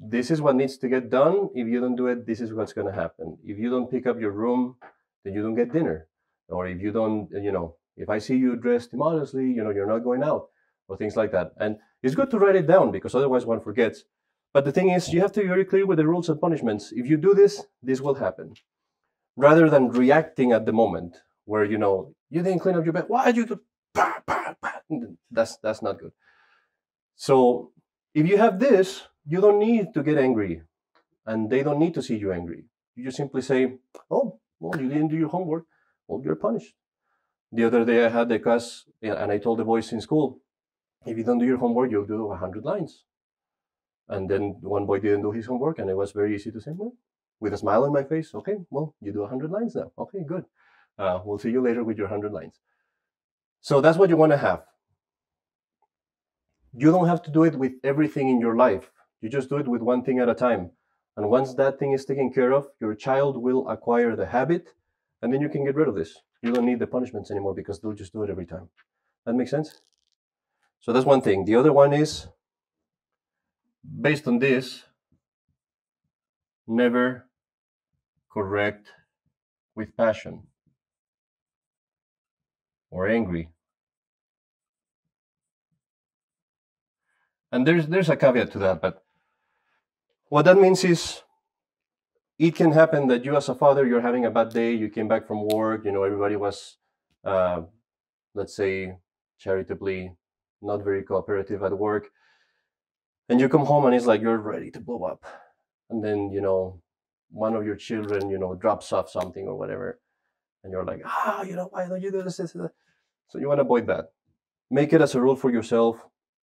this is what needs to get done. If you don't do it, this is what's going to happen. If you don't pick up your room, then you don't get dinner. Or if you don't, you know, if I see you dressed immodestly, you know, you're not going out, or things like that. And it's good to write it down because otherwise one forgets. But the thing is, you have to be very clear with the rules and punishments. If you do this, this will happen. Rather than reacting at the moment where, you know, you didn't clean up your bed. Why did you do? That's not good. So if you have this, you don't need to get angry and they don't need to see you angry. You just simply say, oh, well, you didn't do your homework. Well, you're punished. The other day I had the class and I told the boys in school, if you don't do your homework, you'll do 100 lines. And then one boy didn't do his homework and it was very easy to say, well, with a smile on my face, okay, well, you do 100 lines now. Okay, good. We'll see you later with your 100 lines. So that's what you want to have. You don't have to do it with everything in your life. You just do it with one thing at a time. And once that thing is taken care of, your child will acquire the habit, and then you can get rid of this. You don't need the punishments anymore because they'll just do it every time. That makes sense? So that's one thing. The other one is, based on this, never correct with passion or angry. And there's a caveat to that, but what that means is it can happen that you as a father, you're having a bad day, you came back from work, you know, everybody was, let's say, charitably not very cooperative at work, and you come home and it's like you're ready to blow up. And then, you know, one of your children, you know, drops off something or whatever, and you're like, you know, why don't you do this, this, that? So you want to avoid that. Make it as a rule for yourself.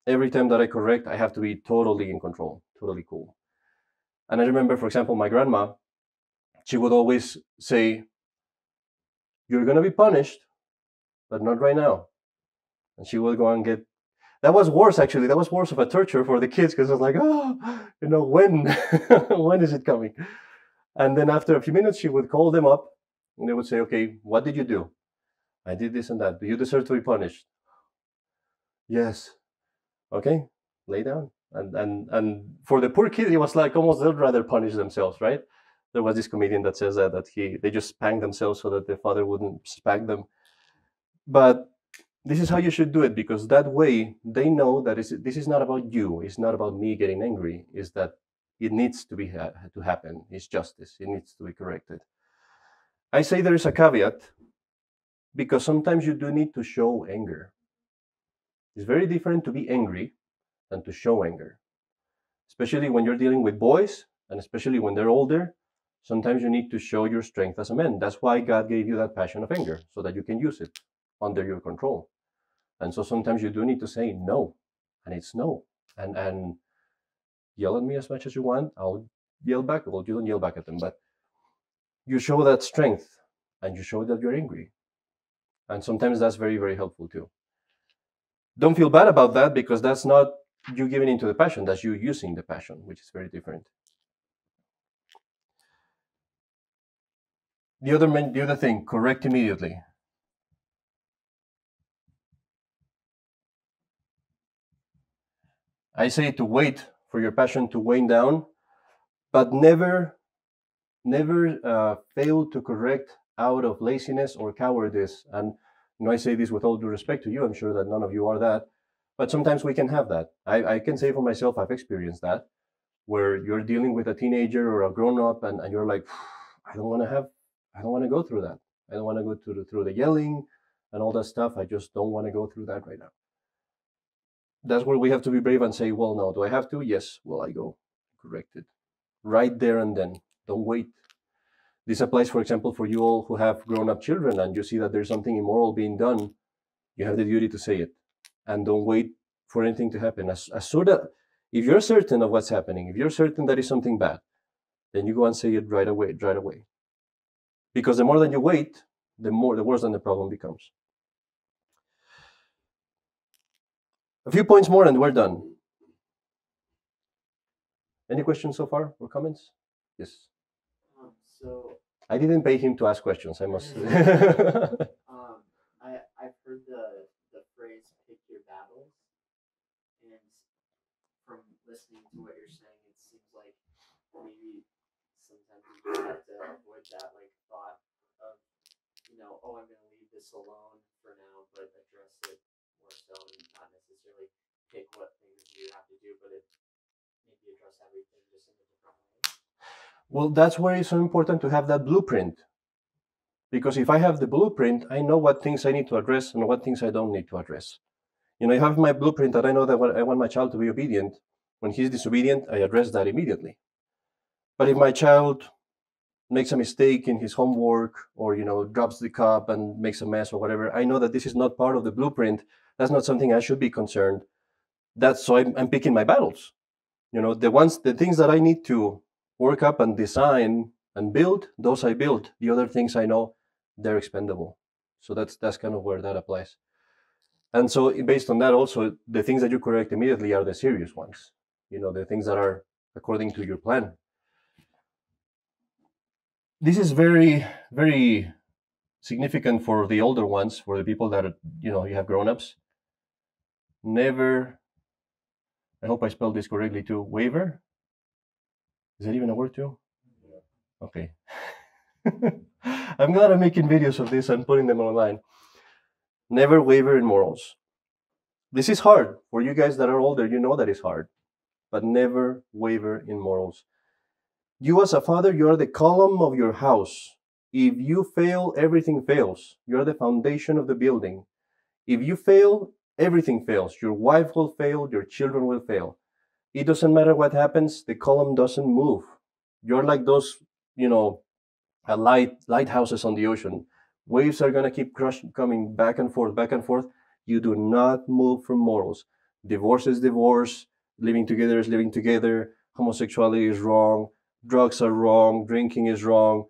Every time that I correct, I have to be totally in control, totally cool. And I remember, for example, my grandma, she would always say, you're going to be punished, but not right now. And she would go and get, that was worse actually, that was worse of a torture for the kids because it was like, you know, when, when is it coming? And then after a few minutes, she would call them up and they would say, okay, what did you do? I did this and that. Do you deserve to be punished? Yes. Okay, lay down. And for the poor kid, it was like almost they'd rather punish themselves, right? There was this comedian that says that they just spanked themselves so that their father wouldn't spank them. But this is how you should do it, because that way they know that this is not about you. It's not about me getting angry. It's that it needs to be to happen. It's justice. It needs to be corrected. I say there is a caveat because sometimes you do need to show anger. It's very different to be angry than to show anger, especially when you're dealing with boys and especially when they're older. Sometimes you need to show your strength as a man. That's why God gave you that passion of anger, so that you can use it under your control. And so sometimes you do need to say no, and it's no. And yell at me as much as you want. I'll yell back. Well, you don't yell back at them, but you show that strength and you show that you're angry. And sometimes that's very, very helpful too. Don't feel bad about that, because that's not you giving into the passion. That's you using the passion, which is very different. The other thing, correct immediately. I say to wait for your passion to wane down, but never fail to correct out of laziness or cowardice. And I say this with all due respect to you. I'm sure that none of you are that, but sometimes we can have that. I can say for myself, I've experienced that, where you're dealing with a teenager or a grown-up, and you're like, I don't want to go through that. I don't want to go through the yelling and all that stuff. I just don't want to go through that right now. That's where we have to be brave and say, well, no, do I have to? Yes. Well, I go correct it right there and then. Don't wait. This applies, for example, for you all who have grown-up children and you see that there's something immoral being done. You have the duty to say it, and don't wait for anything to happen. As soon as, if you're certain of what's happening, if you're certain that it's something bad, then you go and say it right away. Because the more that you wait, the worse than the problem becomes. A few points more and we're done. Any questions so far or comments? Yes. So I didn't pay him to ask questions, I must say. I've heard the phrase "pick your battles," and from listening to what you're saying, it seems like maybe sometimes you just have to avoid that thought of, oh, I'm going to leave this alone for now, but address it more so, and not necessarily pick what things you have to do, but maybe address everything just in a different way. Well, that's where it's so important to have that blueprint. Because if I have the blueprint, I know what things I need to address and what things I don't need to address. I have my blueprint that I know that I want my child to be obedient. When he's disobedient, I address that immediately. But if my child makes a mistake in his homework or, drops the cup and makes a mess or whatever, I know that this is not part of the blueprint. That's not something I should be concerned. So I'm picking my battles. The things that I need to work up and design and build, those I build. The other things I know, they're expendable. So that's kind of where that applies. And so based on that also, the things that you correct immediately are the serious ones. The things that are according to your plan. This is very, very significant for the older ones, for the people that, you have grown-ups. Never, I hope I spelled this correctly too, waver? Is that even a word too? Okay. I'm glad I'm making videos of this and putting them online. Never waver in morals. This is hard. For you guys that are older, you know that it's hard. But never waver in morals. You as a father, you are the column of your house. If you fail, everything fails. You are the foundation of the building. If you fail, everything fails. Your wife will fail, your children will fail. It doesn't matter what happens, the column doesn't move. You're like those, lighthouses on the ocean. Waves are going to keep coming back and forth, back and forth. You do not move from morals. Divorce is divorce. Living together is living together. Homosexuality is wrong. Drugs are wrong. Drinking is wrong.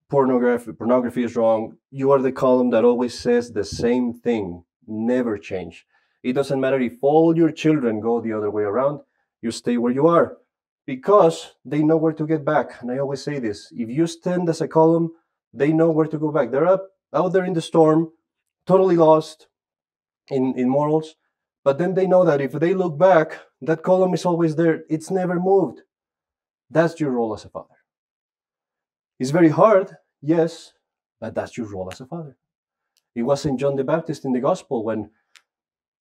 Pornography is wrong. You are the column that always says the same thing. Never change. It doesn't matter if all your children go the other way around. You stay where you are, because they know where to get back. And I always say this: if you stand as a column, they know where to go back. They're out there in the storm, totally lost in morals, but then they know that if they look back, that column is always there. It's never moved. That's your role as a father. It's very hard, yes, but that's your role as a father. It was St. John the Baptist in the Gospel, when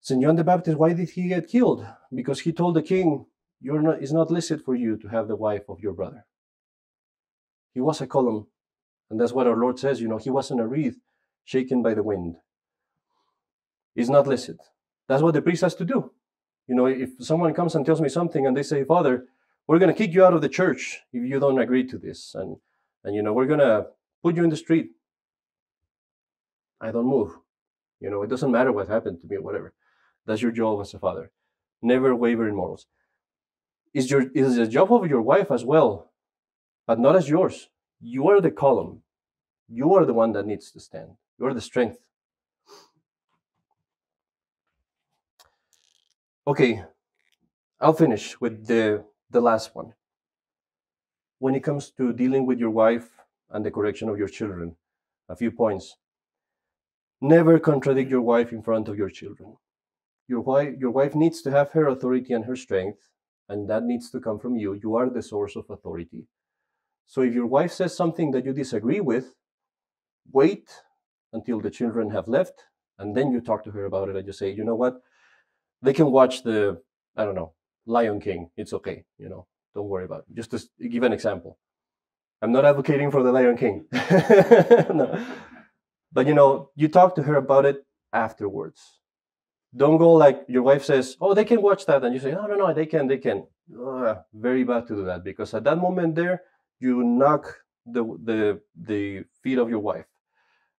St. John the Baptist, why did he get killed? Because he told the king, it's not licit for you to have the wife of your brother. He was a column. And that's what our Lord says, he wasn't a reed shaken by the wind. It's not licit. That's what the priest has to do. If someone comes and tells me something and they say, Father, we're going to kick you out of the church if you don't agree to this. And we're going to put you in the street. I don't move. It doesn't matter what happened to me or whatever. That's your job as a father. Never waver in morals. It's the job of your wife as well, but not as yours. You are the column. You are the one that needs to stand. You are the strength. Okay, I'll finish with the last one. When it comes to dealing with your wife and the correction of your children, a few points. Never contradict your wife in front of your children. Your wife needs to have her authority and her strength, and that needs to come from you. You are the source of authority. So if your wife says something that you disagree with, wait until the children have left, and then you talk to her about it and you say, you know what? They can watch the, I don't know, Lion King. It's okay, don't worry about it. Just to give an example. I'm not advocating for the Lion King. No. But you talk to her about it afterwards. Don't go like your wife says, oh, they can watch that. And you say, no, they can. Very bad to do that, because at that moment there, you knock the feet of your wife.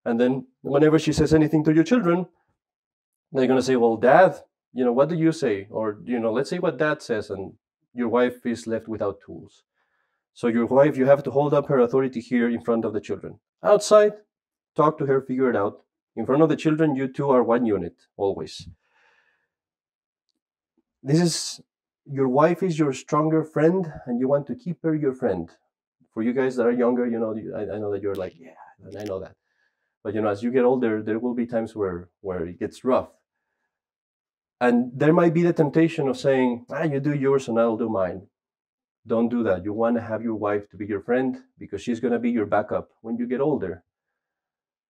And then whenever she says anything to your children, they're going to say, well, Dad, what do you say? Or, let's say what Dad says. And your wife is left without tools. So your wife, you have to hold up her authority here in front of the children. Outside, talk to her, figure it out. In front of the children, you two are one unit, always. Your wife is your stronger friend, and you want to keep her your friend. For you guys that are younger, I know that you're like, yeah, I know that. But, as you get older, there will be times where it gets rough. And there might be the temptation of saying, you do yours and I'll do mine. Don't do that. You want to have your wife to be your friend, because she's going to be your backup when you get older.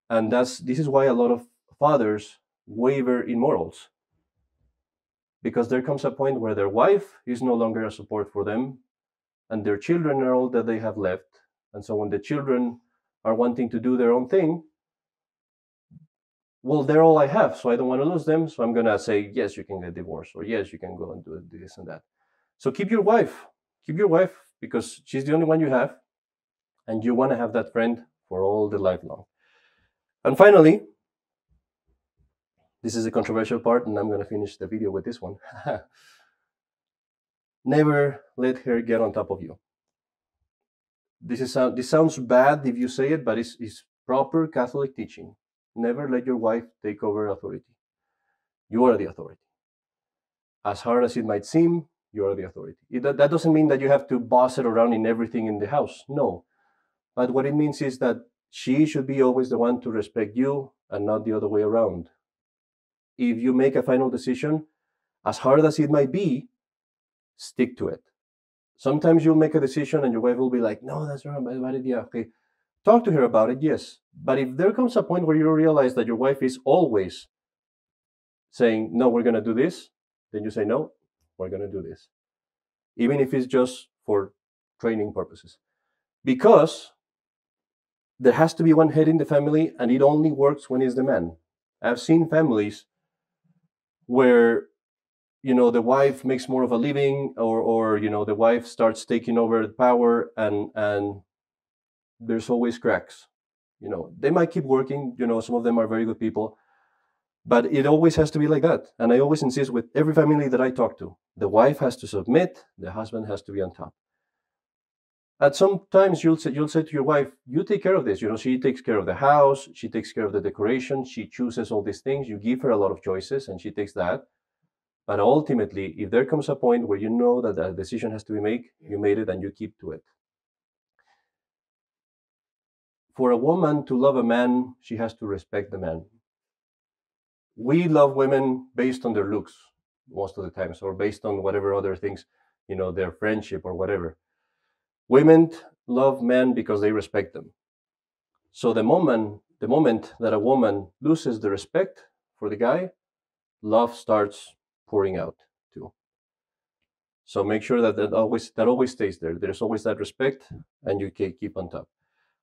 And this is why a lot of fathers waver in morals, because there comes a point where their wife is no longer a support for them, and their children are all that they have left. And so when the children are wanting to do their own thing, well, they're all I have, so I don't want to lose them, so I'm going to say, yes, you can get divorced, or yes, you can go and do this and that. So keep your wife, because she's the only one you have, and you want to have that friend for all the life long. And finally, this is a controversial part, and I'm going to finish the video with this one. Never let her get on top of you. This sounds bad if you say it, but it's proper Catholic teaching. Never let your wife take over authority. You are the authority. As hard as it might seem, you are the authority. That doesn't mean that you have to boss it around in everything in the house. No. But what it means is that she should be always the one to respect you and not the other way around. If you make a final decision, as hard as it might be, stick to it. Sometimes you'll make a decision and your wife will be like, no, that's not a bad idea. Okay, talk to her about it, yes. But if there comes a point where you realize that your wife is always saying, no, we're going to do this, then you say, no, we're going to do this. Even if it's just for training purposes. Because there has to be one head in the family, and it only works when it's the man. I've seen families where, the wife makes more of a living, or the wife starts taking over the power, and there's always cracks. They might keep working, some of them are very good people, but it always has to be like that. And I always insist with every family that I talk to, the wife has to submit, the husband has to be on top. At some times you'll say to your wife, you take care of this. She takes care of the house, she takes care of the decoration, she chooses all these things. You give her a lot of choices and she takes that. But ultimately, if there comes a point where you know that a decision has to be made, you made it and you keep to it. For a woman to love a man, she has to respect the man. We love women based on their looks most of the times, or based on whatever other things, their friendship or whatever. Women love men because they respect them. So the moment that a woman loses the respect for the guy, love starts pouring out too. So make sure that always stays there. There's always that respect, and you can keep on top.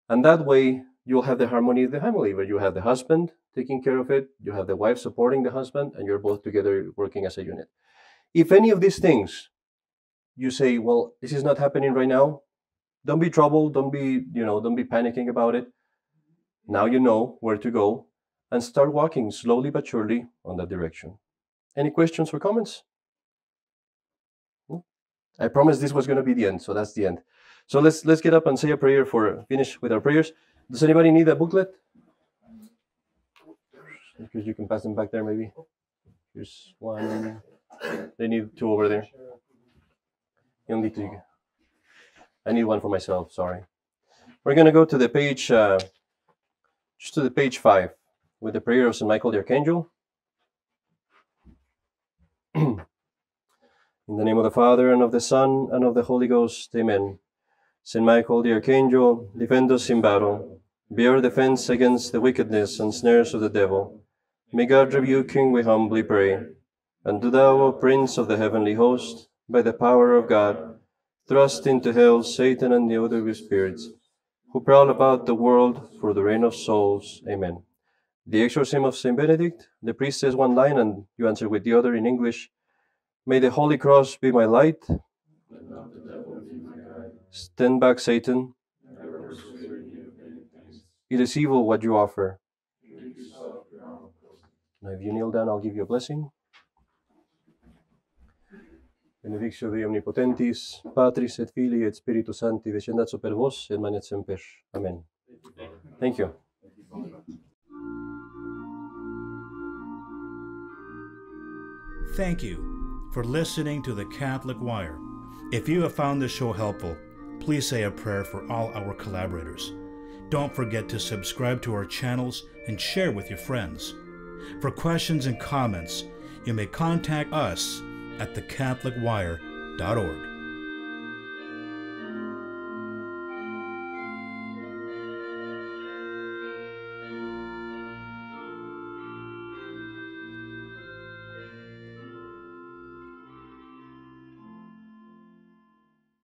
And that way, you'll have the harmony of the family, where you have the husband taking care of it, you have the wife supporting the husband, and you're both together working as a unit. If any of these things you say, well, this is not happening right now, don't be troubled, don't be panicking about it. Now you know where to go, and start walking slowly but surely on that direction. Any questions or comments? I promised this was going to be the end, so that's the end. So let's get up and say a prayer finish with our prayers. Does anybody need a booklet? Because you can pass them back there, maybe. Here's one. They need two over there. You'll need to. I need one for myself. Sorry. We're gonna go to the page, just to the page 5, with the prayer of Saint Michael the Archangel. In the name of the Father, and of the Son, and of the Holy Ghost. Amen. Saint Michael the Archangel, defend us in battle. Be our defense against the wickedness and snares of the devil. May God rebuke him, we humbly pray. And do thou, O Prince of the heavenly host, by the power of God, thrust into hell Satan and the other spirits, who prowl about the world for the reign of souls. Amen. The exorcism of Saint Benedict. The priest says one line and you answer with the other in English. May the Holy Cross be my light. Stand back, Satan. It is evil what you offer. Now if you kneel down, I'll give you a blessing. Benedictio Dei omnipotentis, Patris et Filii et Spiritus Sancti, descendat super vos et manet semper. Amen. Thank you. Thank you for listening to the Catholic Wire. If you have found this show helpful, please say a prayer for all our collaborators. Don't forget to subscribe to our channels and share with your friends. For questions and comments, you may contact us at thecatholicwire.org.